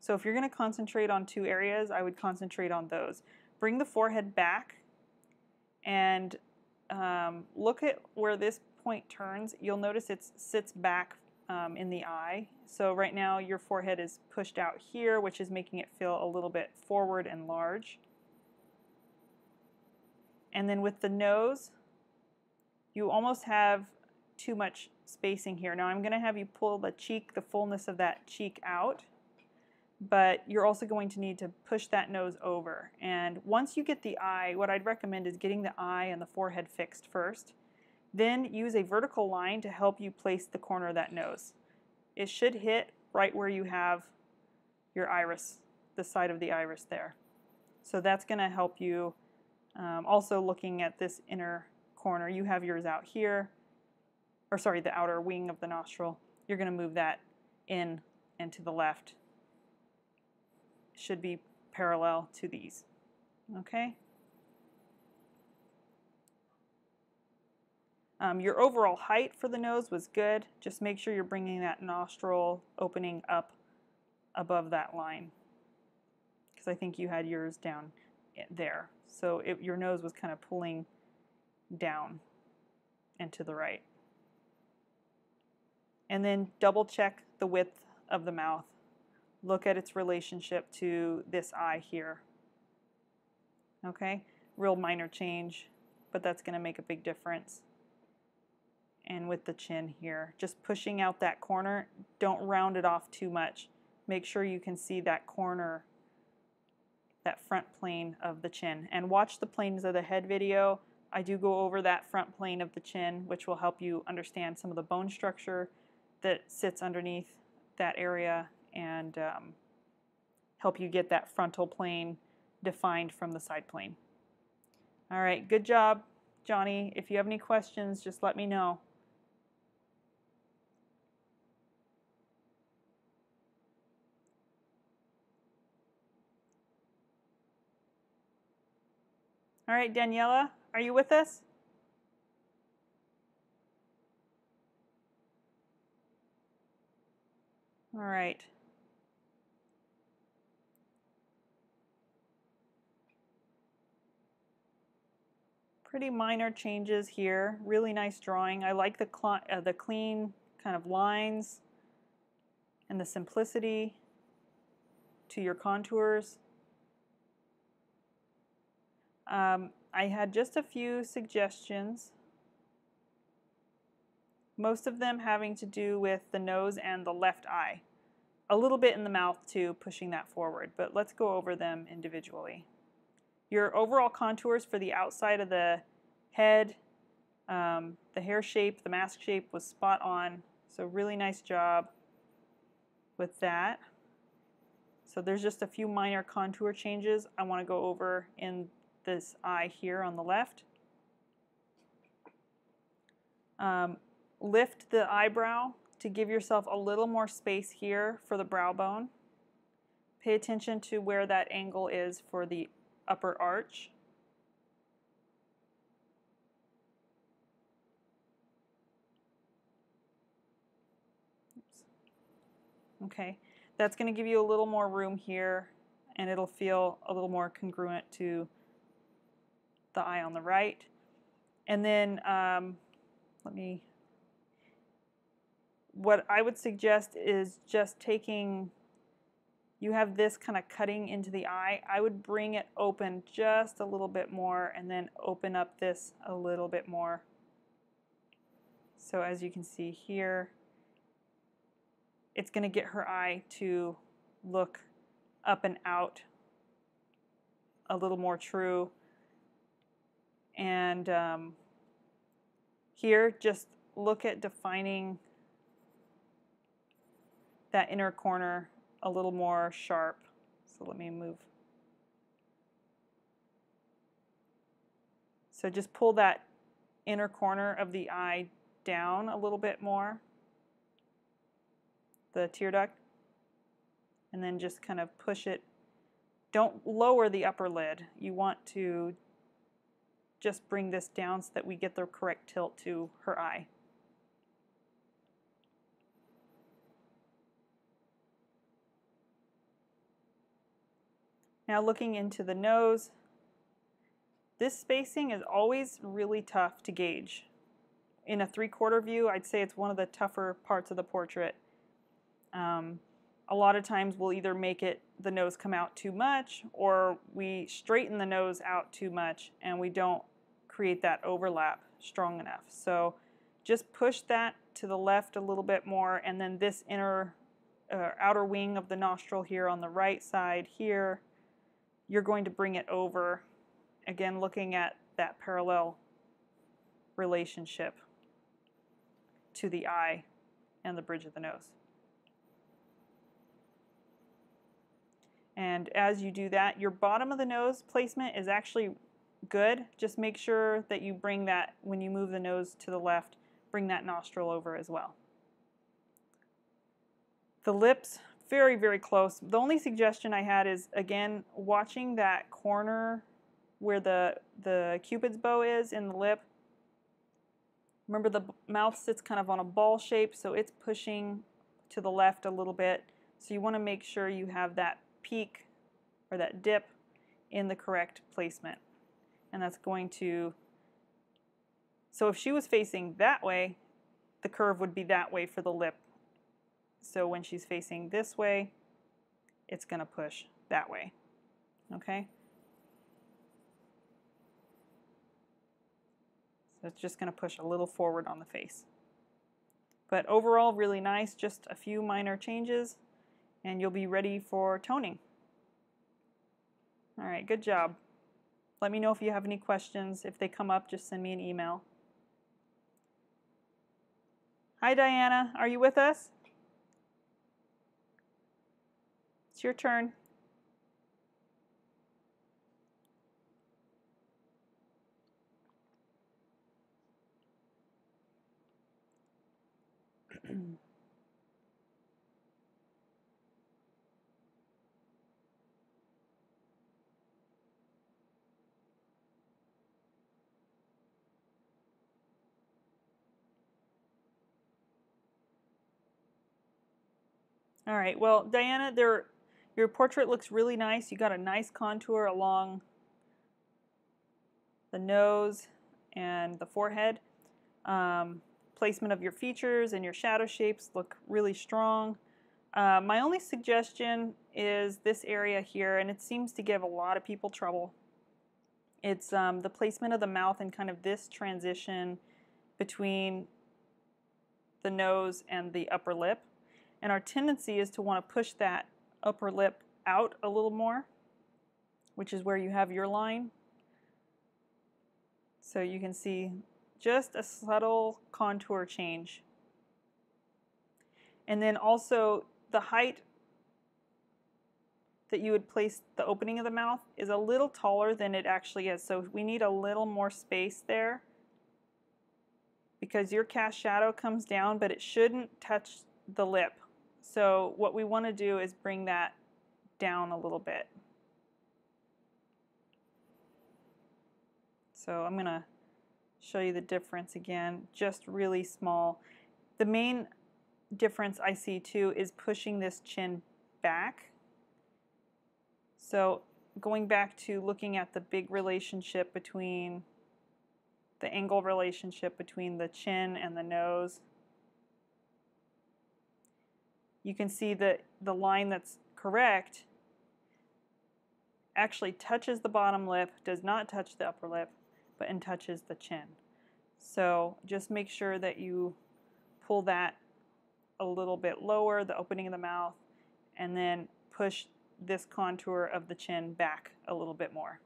So if you're going to concentrate on two areas, I would concentrate on those. Bring the forehead back and look at where this point turns. You'll notice it sits back in the eye. So right now your forehead is pushed out here, which is making it feel a little bit forward and large. And then with the nose, you almost have too much spacing here. Now I'm going to have you pull the cheek, the fullness of that cheek out, but you're also going to need to push that nose over. And once you get the eye, what I'd recommend is getting the eye and the forehead fixed first. Then use a vertical line to help you place the corner of that nose. It should hit right where you have your iris, the side of the iris there. So that's going to help you. Also looking at this inner corner, you have yours out here, or sorry, the outer wing of the nostril. You're going to move that in and to the left. It should be parallel to these. Okay? Your overall height for the nose was good. Just make sure you're bringing that nostril opening up above that line, because I think you had yours down there. So your nose was kind of pulling down and to the right. And then double check the width of the mouth. Look at its relationship to this eye here. Okay? Real minor change, but that's going to make a big difference. And with the chin here, just pushing out that corner. Don't round it off too much. Make sure you can see that corner, that front plane of the chin. And watch the planes of the head video. I do go over that front plane of the chin, which will help you understand some of the bone structure that sits underneath that area, and help you get that frontal plane defined from the side plane. All right, good job, Johnny. If you have any questions, just let me know. All right, Daniela, are you with us? All right. Pretty minor changes here. Really nice drawing. I like the clean kind of lines and the simplicity to your contours. I had just a few suggestions, most of them having to do with the nose and the left eye. A little bit in the mouth too, pushing that forward, but let's go over them individually. Your overall contours for the outside of the head, the hair shape, the mask shape was spot on, so really nice job with that. So there's just a few minor contour changes I want to go over in this eye here on the left. Lift the eyebrow to give yourself a little more space here for the brow bone. Pay attention to where that angle is for the upper arch. Oops. Okay, that's going to give you a little more room here, and it'll feel a little more congruent to the eye on the right. And then what I would suggest is just taking, you have this kind of cutting into the eye. I would bring it open just a little bit more and then open up this a little bit more. So as you can see here, it's going to get her eye to look up and out a little more true. And here, just look at defining that inner corner a little more sharp. So let me move. So just pull that inner corner of the eye down a little bit more, the tear duct, and then just kind of push it. Don't lower the upper lid. You want to just bring this down so that we get the correct tilt to her eye. Now looking into the nose, this spacing is always really tough to gauge. In a 3/4 view, I'd say it's one of the tougher parts of the portrait. A lot of times we'll either make the nose come out too much, or we straighten the nose out too much and we don't create that overlap strong enough. So just push that to the left a little bit more, and then this outer wing of the nostril here on the right side here, you're going to bring it over, again looking at that parallel relationship to the eye and the bridge of the nose. And as you do that, your bottom of the nose placement is actually good. Just make sure that you bring that, when you move the nose to the left, bring that nostril over as well. The lips, very, very close. The only suggestion I had is, again, watching that corner where the Cupid's bow is in the lip. Remember, the mouth sits kind of on a ball shape, so it's pushing to the left a little bit. So you want to make sure you have that peak or that dip in the correct placement. And that's going to, so if she was facing that way, the curve would be that way for the lip. So when she's facing this way, it's going to push that way. Okay? So it's just going to push a little forward on the face. But overall, really nice, just a few minor changes, and you'll be ready for toning. All right, good job. Let me know if you have any questions. If they come up, just send me an email. Hi, Diana. Are you with us? It's your turn. All right, well, Diana, your portrait looks really nice. You got a nice contour along the nose and the forehead. Placement of your features and your shadow shapes look really strong. My only suggestion is this area here, and it seems to give a lot of people trouble. It's the placement of the mouth and kind of this transition between the nose and the upper lip. And our tendency is to want to push that upper lip out a little more, which is where you have your line. So you can see just a subtle contour change. And then also the height that you would place the opening of the mouth is a little taller than it actually is. So we need a little more space there, because your cast shadow comes down, but it shouldn't touch the lip. So what we want to do is bring that down a little bit. So I'm going to show you the difference again, just really small. The main difference I see too is pushing this chin back. So going back to looking at the big relationship between the angle relationship between the chin and the nose, you can see that the line that's correct actually touches the bottom lip, does not touch the upper lip, and touches the chin. So just make sure that you pull that a little bit lower, the opening of the mouth, and then push this contour of the chin back a little bit more.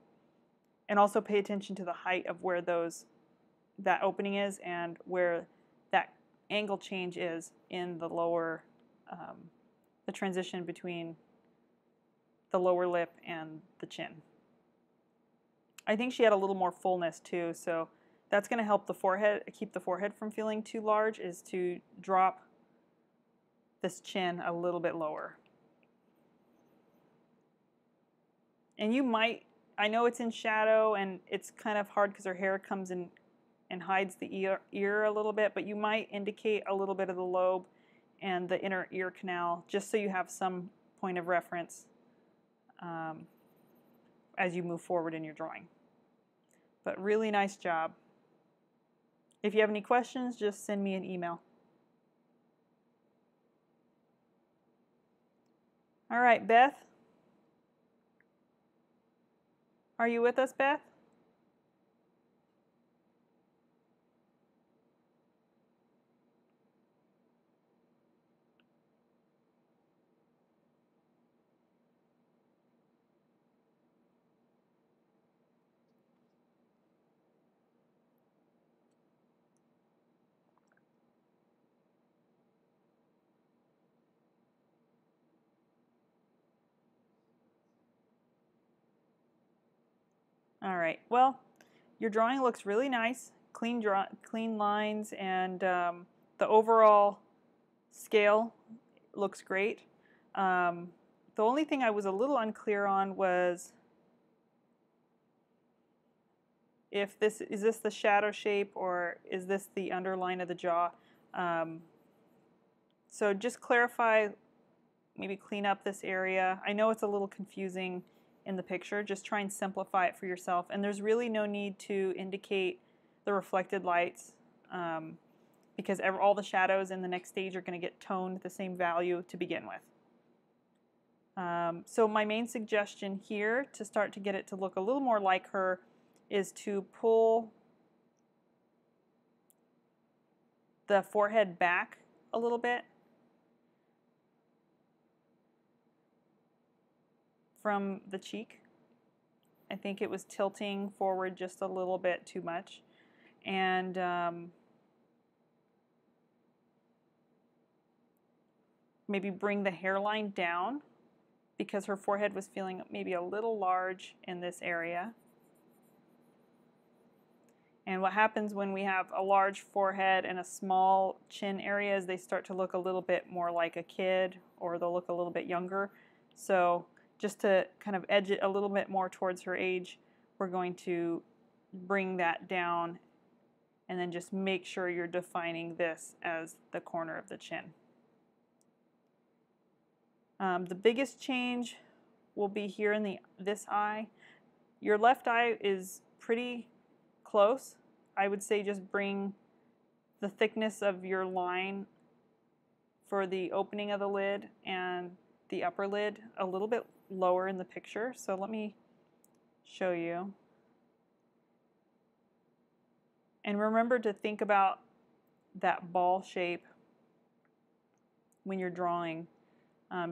And also pay attention to the height of where that opening is and where that angle change is in the lower the transition between the lower lip and the chin. I think she had a little more fullness too, so that's going to help the forehead, keep the forehead from feeling too large, is to drop this chin a little bit lower. And you might, I know it's in shadow and it's kind of hard because her hair comes in and hides the ear a little bit, but you might indicate a little bit of the lobe and the inner ear canal just so you have some point of reference as you move forward in your drawing. But really nice job. If you have any questions, just send me an email. All right, Beth. Are you with us, Beth? All right, well, your drawing looks really nice, clean lines, and the overall scale looks great. The only thing I was a little unclear on was if this is the shadow shape or is this the underline of the jaw. So just clarify, maybe clean up this area. I know it's a little confusing in the picture. Just try and simplify it for yourself. And there's really no need to indicate the reflected lights because all the shadows in the next stage are going to get toned the same value to begin with. So my main suggestion here to start to get it to look a little more like her is to pull the forehead back a little bit from the cheek. I think it was tilting forward just a little bit too much. And maybe bring the hairline down because her forehead was feeling maybe a little large in this area. And what happens when we have a large forehead and a small chin area is they start to look a little bit more like a kid, or they'll look a little bit younger. So just to kind of edge it a little bit more towards her age, we're going to bring that down and then just make sure you're defining this as the corner of the chin. The biggest change will be here in this eye. Your left eye is pretty close. I would say just bring the thickness of your line for the opening of the lid and the upper lid a little bit lower in the picture. So let me show you. And remember to think about that ball shape when you're drawing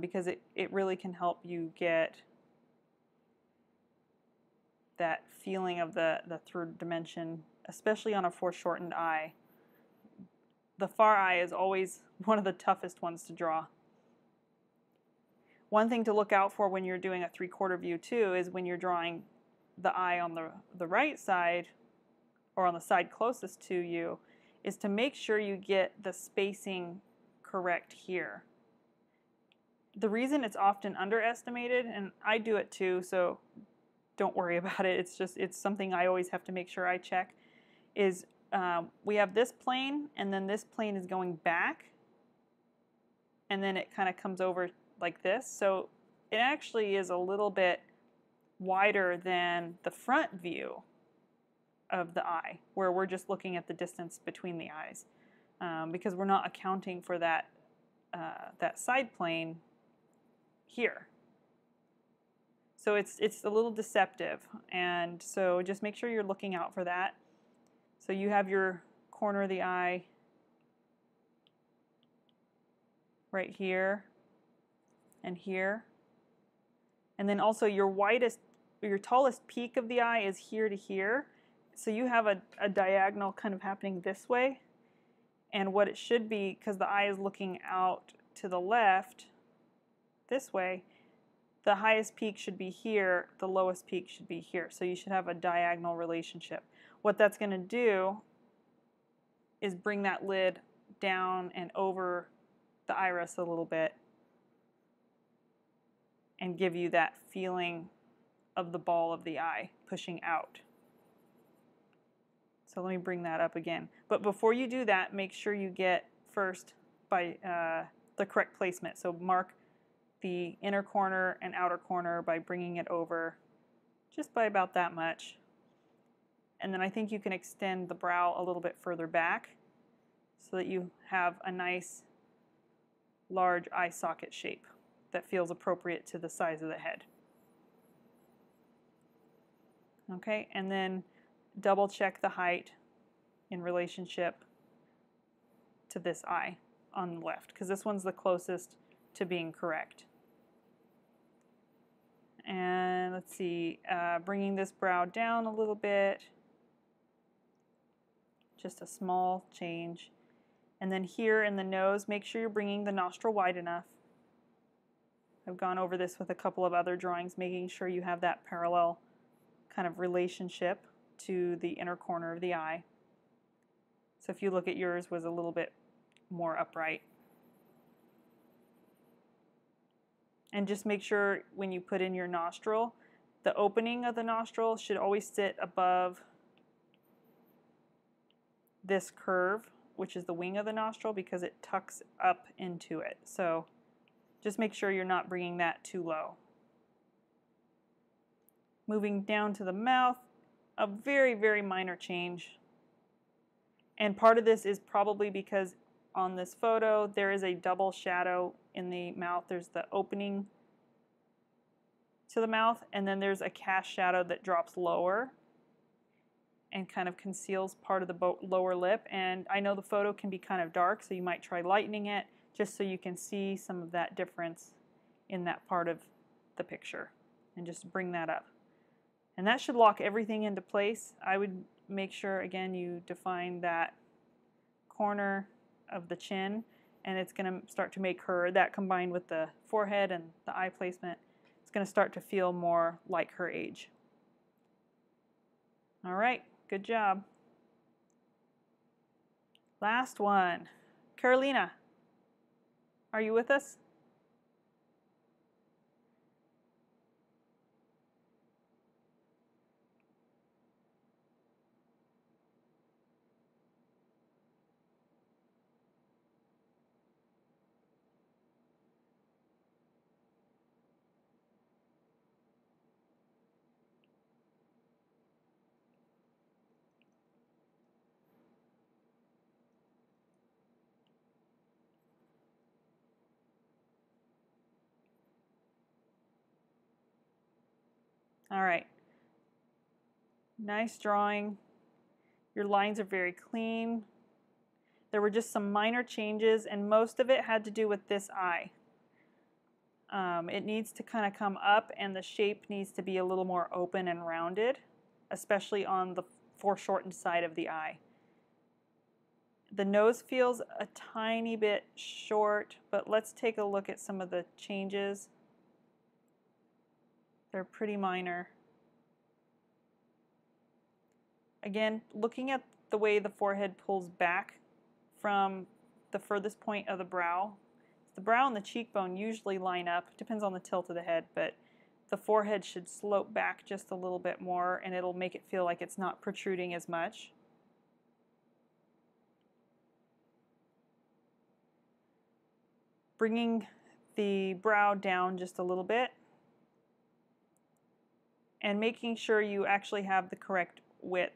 because it really can help you get that feeling of the third dimension, especially on a foreshortened eye. The far eye is always one of the toughest ones to draw. One thing to look out for when you're doing a 3/4 view too is when you're drawing the eye on the right side or on the side closest to you is to make sure you get the spacing correct here. The reason it's often underestimated, and I do it too, so don't worry about it, it's something I always have to make sure I check, is we have this plane and then this plane is going back and then it kind of comes over like this. So it actually is a little bit wider than the front view of the eye, where we're just looking at the distance between the eyes because we're not accounting for that side plane here. So it's a little deceptive, and so just make sure you're looking out for that. So you have your corner of the eye right here and here. And then also your tallest peak of the eye is here to here. So you have a diagonal kind of happening this way. And what it should be, because the eye is looking out to the left, this way, the highest peak should be here, the lowest peak should be here. So you should have a diagonal relationship. What that's going to do is bring that lid down and over the iris a little bit and give you that feeling of the ball of the eye pushing out. So let me bring that up again. But before you do that, make sure you get first by the correct placement. So mark the inner corner and outer corner by bringing it over just by about that much. And then I think you can extend the brow a little bit further back so that you have a nice large eye socket shape that feels appropriate to the size of the head. Okay, and then double check the height in relationship to this eye on the left, because this one's the closest to being correct. And let's see, bringing this brow down a little bit, just a small change. And then here in the nose, make sure you're bringing the nostril wide enough. I've gone over this with a couple of other drawings, making sure you have that parallel kind of relationship to the inner corner of the eye. So if you look at yours, was a little bit more upright. And just make sure when you put in your nostril, the opening of the nostril should always sit above this curve, which is the wing of the nostril, because it tucks up into it. So just make sure you're not bringing that too low. Moving down to the mouth, a very, very minor change. And part of this is probably because on this photo there is a double shadow in the mouth. There's the opening to the mouth, and then there's a cast shadow that drops lower and kind of conceals part of the lower lip. And I know the photo can be kind of dark, so you might try lightening it just so you can see some of that difference in that part of the picture, and just bring that up. And that should lock everything into place. I would make sure, again, you define that corner of the chin, and it's going to start to make her, that combined with the forehead and the eye placement, it's going to start to feel more like her age. All right, good job. Last one. Carolina, are you with us? All right. Nice drawing. Your lines are very clean. There were just some minor changes, and most of it had to do with this eye. It needs to kind of come up, and the shape needs to be a little more open and rounded, especially on the foreshortened side of the eye. The nose feels a tiny bit short, but let's take a look at some of the changes. They're pretty minor. Again, looking at the way the forehead pulls back from the furthest point of the brow. The brow and the cheekbone usually line up. Depends on the tilt of the head, but the forehead should slope back just a little bit more, and it'll make it feel like it's not protruding as much. Bringing the brow down just a little bit, and making sure you actually have the correct width,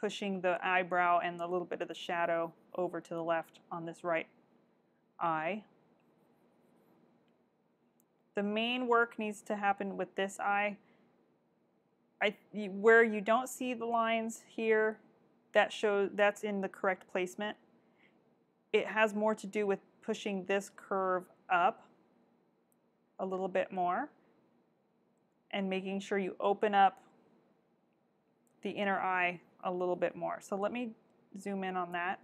pushing the eyebrow and a little bit of the shadow over to the left on this right eye. The main work needs to happen with this eye. Where you don't see the lines here, that's in the correct placement. It has more to do with pushing this curve up a little bit more and making sure you open up the inner eye a little bit more. So let me zoom in on that.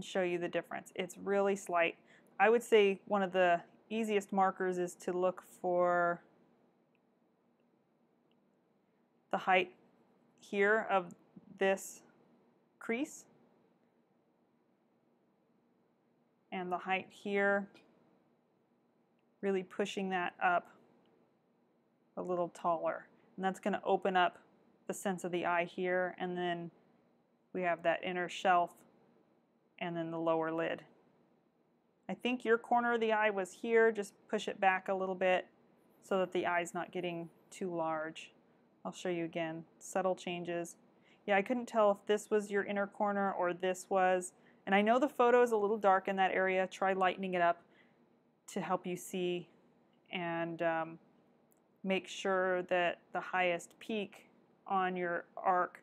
and show you the difference. It's really slight. I would say one of the easiest markers is to look for the height here of this crease and the height here, really pushing that up a little taller. And that's going to open up the sense of the eye here, and then we have that inner shelf and then the lower lid. I think your corner of the eye was here. Just push it back a little bit so that the eye's not getting too large. I'll show you again. Subtle changes. Yeah, I couldn't tell if this was your inner corner or this was. And I know the photo is a little dark in that area. Try lightening it up to help you see, and make sure that the highest peak on your arc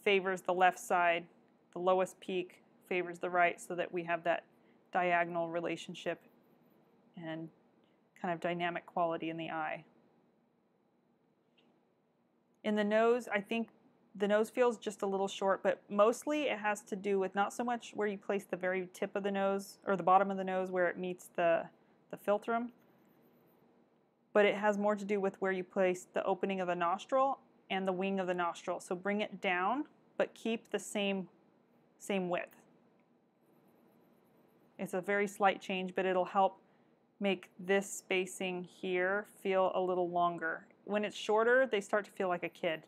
favors the left side, the lowest peak favors the right, so that we have that diagonal relationship and kind of dynamic quality in the eye. In the nose, I think the nose feels just a little short, but mostly it has to do with not so much where you place the very tip of the nose or the bottom of the nose where it meets the philtrum, but it has more to do with where you place the opening of the nostril and the wing of the nostril. So bring it down, but keep the same width. It's a very slight change, but it'll help make this spacing here feel a little longer. When it's shorter, they start to feel like a kid.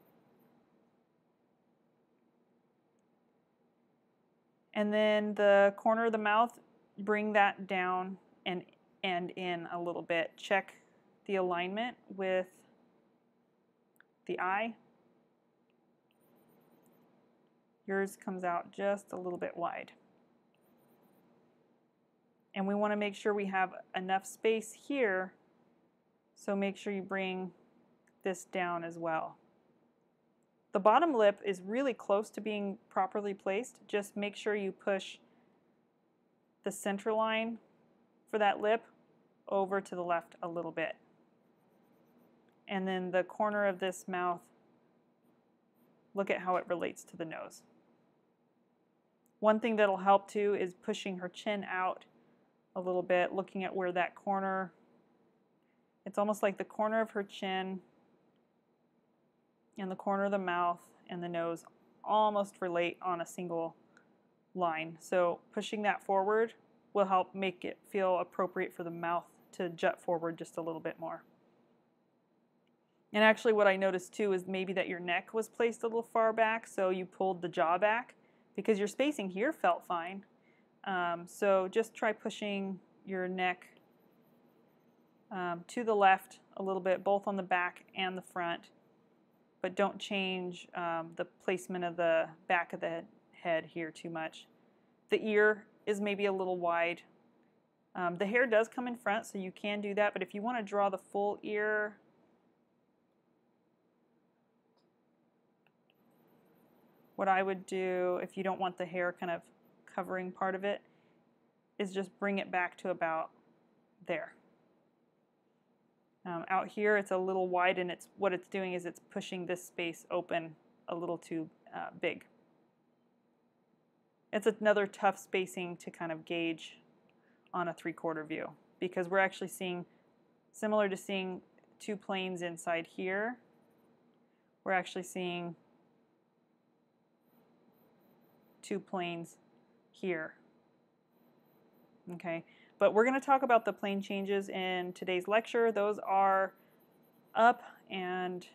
And then the corner of the mouth, bring that down and in a little bit. Check the alignment with the eye. Yours comes out just a little bit wide. And we want to make sure we have enough space here, so make sure you bring this down as well. The bottom lip is really close to being properly placed. Just make sure you push the center line for that lip over to the left a little bit. And then the corner of this mouth, look at how it relates to the nose. One thing that'll help too is pushing her chin out a little bit, looking at where that corner, it's almost like the corner of her chin and the corner of the mouth and the nose almost relate on a single line. So pushing that forward will help make it feel appropriate for the mouth to jut forward just a little bit more. And actually what I noticed too is maybe that your neck was placed a little far back, so you pulled the jaw back, because your spacing here felt fine. So just try pushing your neck to the left a little bit, both on the back and the front, but don't change the placement of the back of the head here too much. The ear is maybe a little wide. The hair does come in front, so you can do that, but if you want to draw the full ear, what I would do, if you don't want the hair kind of covering part of it, is just bring it back to about there. Out here it's a little wide, and what it's doing is it's pushing this space open a little too big. It's another tough spacing to kind of gauge on a 3/4 view, because we're actually seeing, similar to seeing two planes inside here, we're actually seeing two planes here. Okay, but we're going to talk about the plane changes in today's lecture. Those are up, and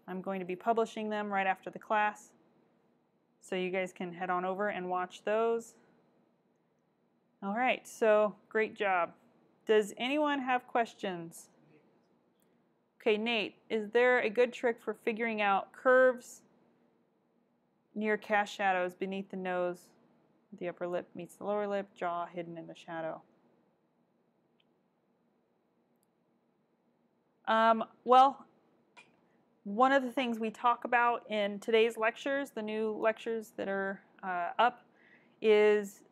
I'm going to be publishing them right after the class, so you guys can head on over and watch those. All right, so great job. Does anyone have questions? Okay, Nate, is there a good trick for figuring out curves near cast shadows beneath the nose? The upper lip meets the lower lip, jaw hidden in the shadow. Well, one of the things we talk about in today's lectures, the new lectures that are up, is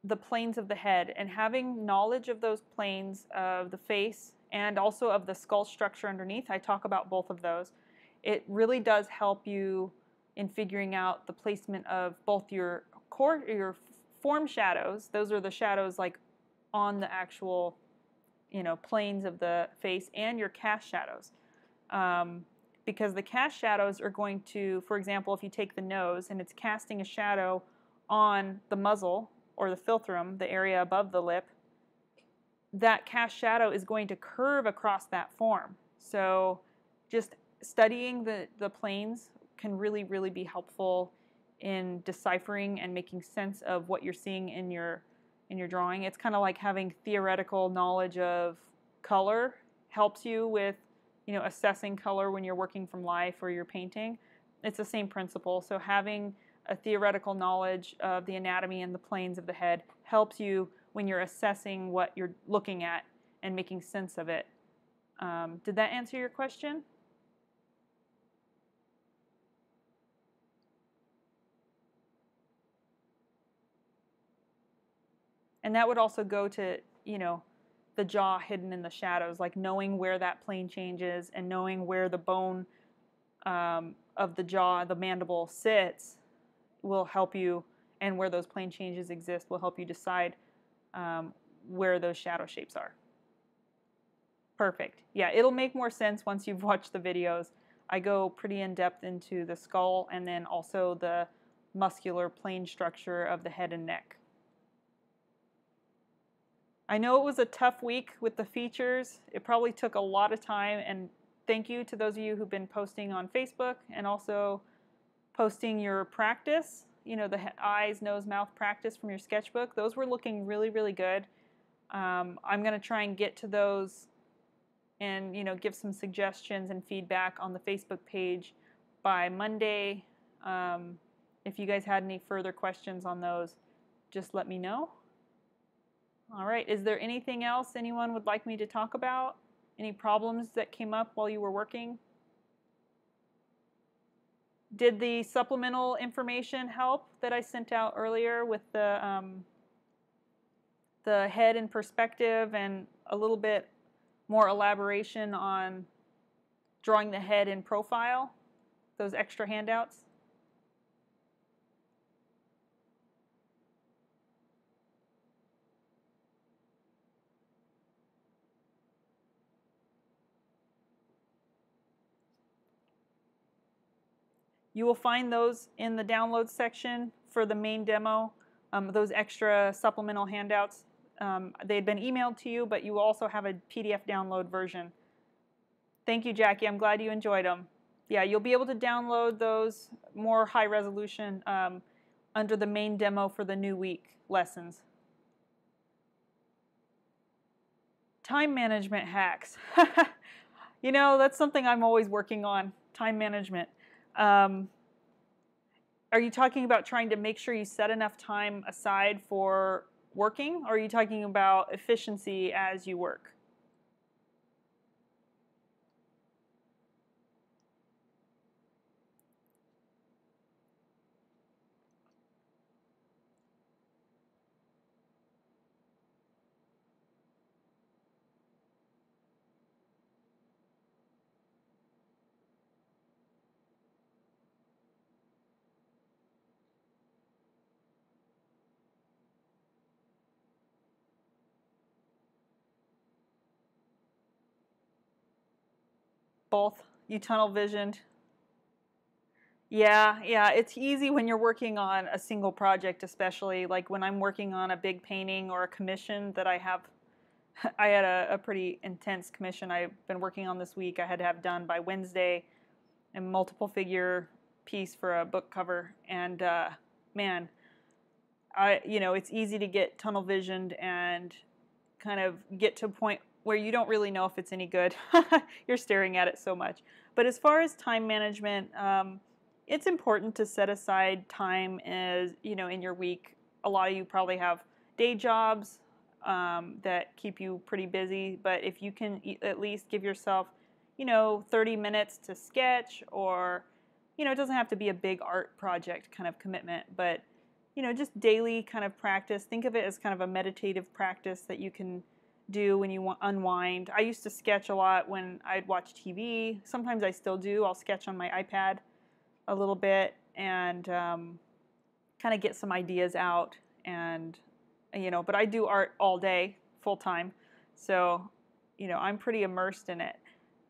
the planes of the head, and having knowledge of those planes of the face and also of the skull structure underneath. I talk about both of those. It really does help you in figuring out the placement of both your your form shadows, those are the shadows like on the actual, planes of the face, and your cast shadows. Because the cast shadows are going to, for example, if you take the nose and it's casting a shadow on the muzzle or the philtrum, the area above the lip, that cast shadow is going to curve across that form. So just studying the planes can really, really be helpful in deciphering and making sense of what you're seeing in your drawing. It's kind of like having theoretical knowledge of color helps you with assessing color when you're working from life or you're painting. It's the same principle. So having a theoretical knowledge of the anatomy and the planes of the head helps you when you're assessing what you're looking at and making sense of it. Did that answer your question? And that would also go to, the jaw hidden in the shadows, like knowing where that plane changes and knowing where the bone of the jaw, the mandible, sits will help you, and where those plane changes exist will help you decide where those shadow shapes are. Perfect. Yeah, it'll make more sense once you've watched the videos. I go pretty in-depth into the skull and then also the muscular plane structure of the head and neck. I know it was a tough week with the features. It probably took a lot of time, and thank you to those of you who've been posting on Facebook and also posting your practice, the eyes, nose, mouth practice from your sketchbook. Those were looking really, really good. I'm going to try and get to those and give some suggestions and feedback on the Facebook page by Monday. If you guys had any further questions on those, just let me know. All right, is there anything else anyone would like me to talk about? Any problems that came up while you were working? Did the supplemental information help that I sent out earlier with the head in perspective and a little bit more elaboration on drawing the head in profile, those extra handouts? You will find those in the download section for the main demo, those extra supplemental handouts. They had been emailed to you, but you also have a PDF download version. Thank you, Jackie. I'm glad you enjoyed them. Yeah, you'll be able to download those more high resolution under the main demo for the new week lessons. Time management hacks. That's something I'm always working on, time management. Are you talking about trying to make sure you set enough time aside for working, or are you talking about efficiency as you work? Both. You tunnel visioned. Yeah, it's easy when you're working on a single project, especially like when I'm working on a big painting or a commission that I have. I had a pretty intense commission I've been working on this week. I had to have done by Wednesday, a multiple figure piece for a book cover, and man, it's easy to get tunnel visioned and kind of get to a point where you don't really know if it's any good. You're staring at it so much. But as far as time management, it's important to set aside time in your week. A lot of you probably have day jobs that keep you pretty busy, but if you can at least give yourself 30 minutes to sketch, or it doesn't have to be a big art project kind of commitment, but just daily kind of practice. Think of it as kind of a meditative practice that you can do when you want unwind. I used to sketch a lot when I'd watch TV. Sometimes I still do. I'll sketch on my iPad a little bit, and kind of get some ideas out. And, but I do art all day, full time. So, I'm pretty immersed in it.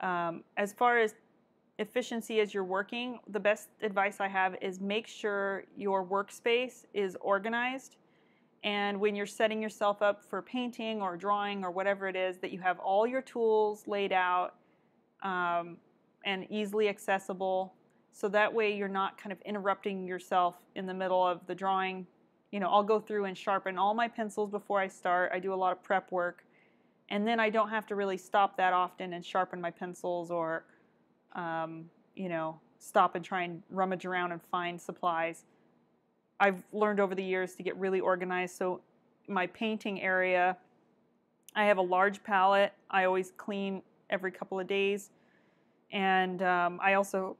As far as efficiency as you're working, the best advice I have is make sure your workspace is organized. And when you're setting yourself up for painting or drawing or whatever it is, that you have all your tools laid out and easily accessible. So that way you're not kind of interrupting yourself in the middle of the drawing. I'll go through and sharpen all my pencils before I start. I do a lot of prep work. And then I don't have to really stop that often and sharpen my pencils or, stop and try and rummage around and find supplies. I've learned over the years to get really organized. So my painting area, I have a large palette. I always clean every couple of days. And I also,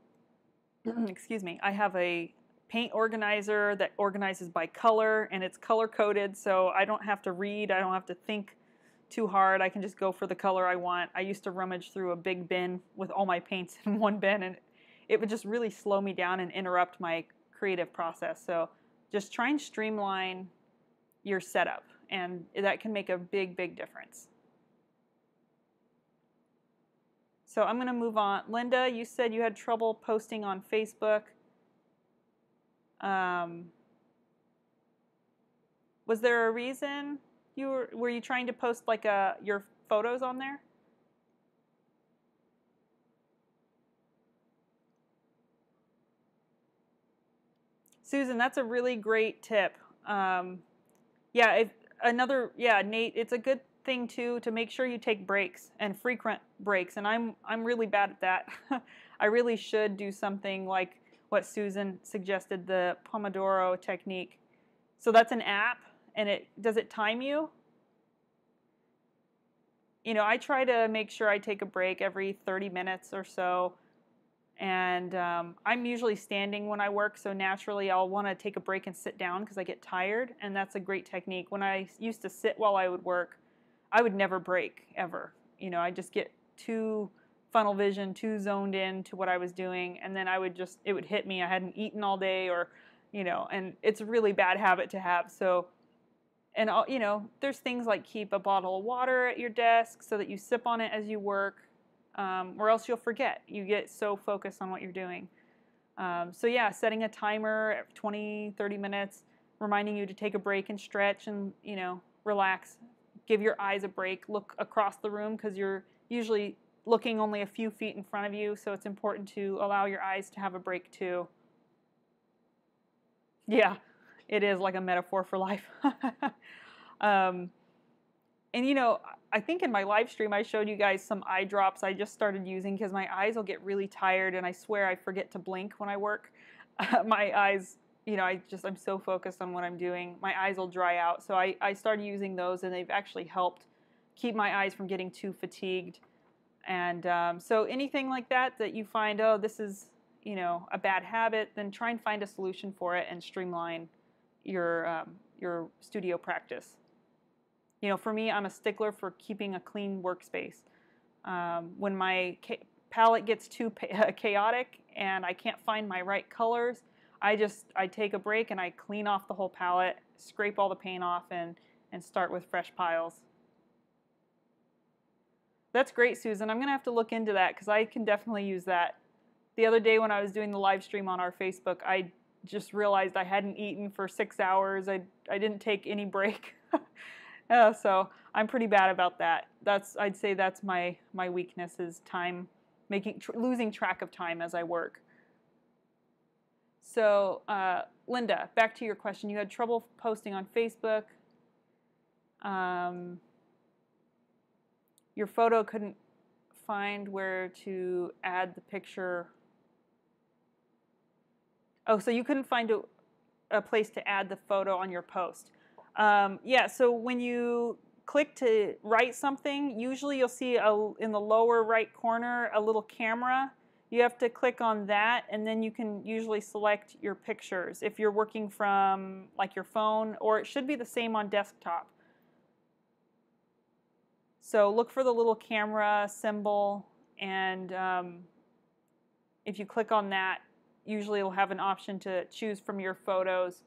excuse me, I have a paint organizer that organizes by color, and it's color coded, so I don't have to read, I don't have to think too hard. I can just go for the color I want. I used to rummage through a big bin with all my paints in one bin, and it would just really slow me down and interrupt my creative process. So just try and streamline your setup, and that can make a big, big difference. So I'm going to move on. Linda, you said you had trouble posting on Facebook. Was there a reason were you trying to post like your photos on there? Susan, that's a really great tip. Nate, it's a good thing too to make sure you take breaks and frequent breaks. And I'm really bad at that. I really should do something like what Susan suggested, the Pomodoro technique. So that's an app, and does it time you? I try to make sure I take a break every 30 minutes or so. And I'm usually standing when I work, so naturally I'll want to take a break and sit down because I get tired, and that's a great technique. When I used to sit while I would work, I would never break, ever. I just get too funnel vision, too zoned in to what I was doing, and then it would hit me. I hadn't eaten all day, or, and it's a really bad habit to have. So, and, there's things like keep a bottle of water at your desk so that you sip on it as you work. Or else you'll forget. You get so focused on what you're doing. So yeah, setting a timer at 20, 30 minutes, reminding you to take a break and stretch and, relax. Give your eyes a break. Look across the room because you're usually looking only a few feet in front of you, so it's important to allow your eyes to have a break too. Yeah, it is like a metaphor for life. And I think in my live stream I showed you guys some eye drops I just started using because my eyes will get really tired, and I swear I forget to blink when I work. My eyes, I'm so focused on what I'm doing. My eyes will dry out. So I started using those, and they've actually helped keep my eyes from getting too fatigued. And so anything like that you find, oh, this is, a bad habit, then try and find a solution for it and streamline your studio practice. For me, I'm a stickler for keeping a clean workspace. When my palette gets too chaotic and I can't find my right colors, I take a break and I clean off the whole palette, scrape all the paint off, and start with fresh piles. That's great, Susan. I'm going to have to look into that because I can definitely use that. The other day when I was doing the live stream on our Facebook, I just realized I hadn't eaten for 6 hours. I didn't take any break. So I'm pretty bad about that. I'd say that's my weakness is time, losing track of time as I work. So Linda, back to your question. You had trouble posting on Facebook. Your photo couldn't find where to add the picture. Oh, so you couldn't find a place to add the photo on your post. Yeah, so when you click to write something, usually you'll see in the lower right corner a little camera. You have to click on that, and then you can usually select your pictures if you're working from like your phone, or it should be the same on desktop. So look for the little camera symbol, and if you click on that, usually it'll have an option to choose from your photos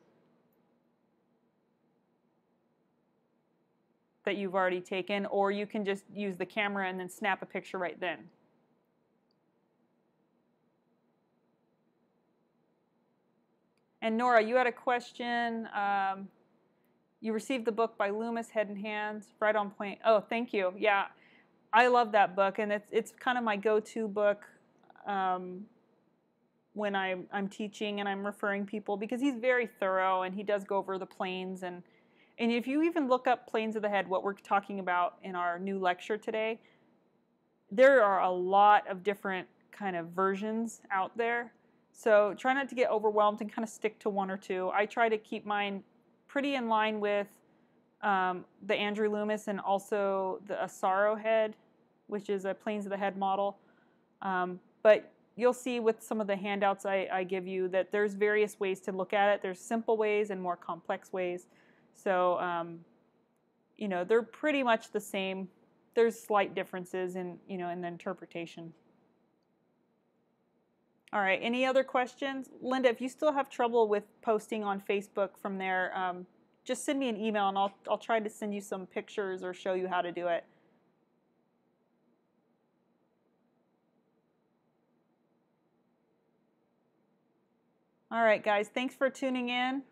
that you've already taken, or you can just use the camera and then snap a picture right then. And Nora, you had a question. You received the book by Loomis, Head and Hands, right on point. Oh, thank you. Yeah, I love that book, and it's kind of my go-to book when I'm teaching and I'm referring people, because he's very thorough and he does go over the planes. And if you even look up planes of the head, what we're talking about in our new lecture today, there are a lot of different kind of versions out there. So try not to get overwhelmed and kind of stick to one or two. I try to keep mine pretty in line with the Andrew Loomis and also the Asaro head, which is a planes of the head model. But you'll see with some of the handouts I give you that there's various ways to look at it. There's simple ways and more complex ways. So, you know, they're pretty much the same. There's slight differences in, you know, in the interpretation. All right, any other questions? Linda, if you still have trouble with posting on Facebook from there, just send me an email and I'll try to send you some pictures or show you how to do it. All right, guys, thanks for tuning in.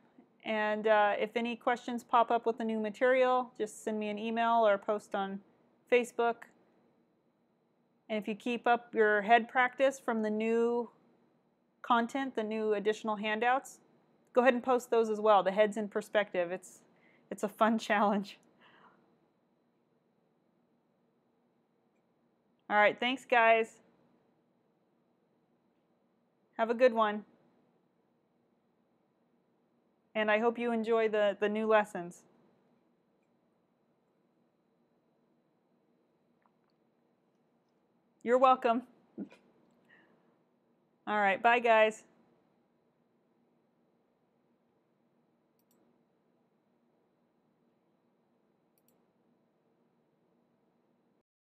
And if any questions pop up with the new material, just send me an email or post on Facebook. And if you keep up your head practice from the new content, the new additional handouts, go ahead and post those as well. The heads in perspective. It's a fun challenge. All right, thanks, guys. Have a good one. And I hope you enjoy the new lessons. You're welcome. All right, bye, guys.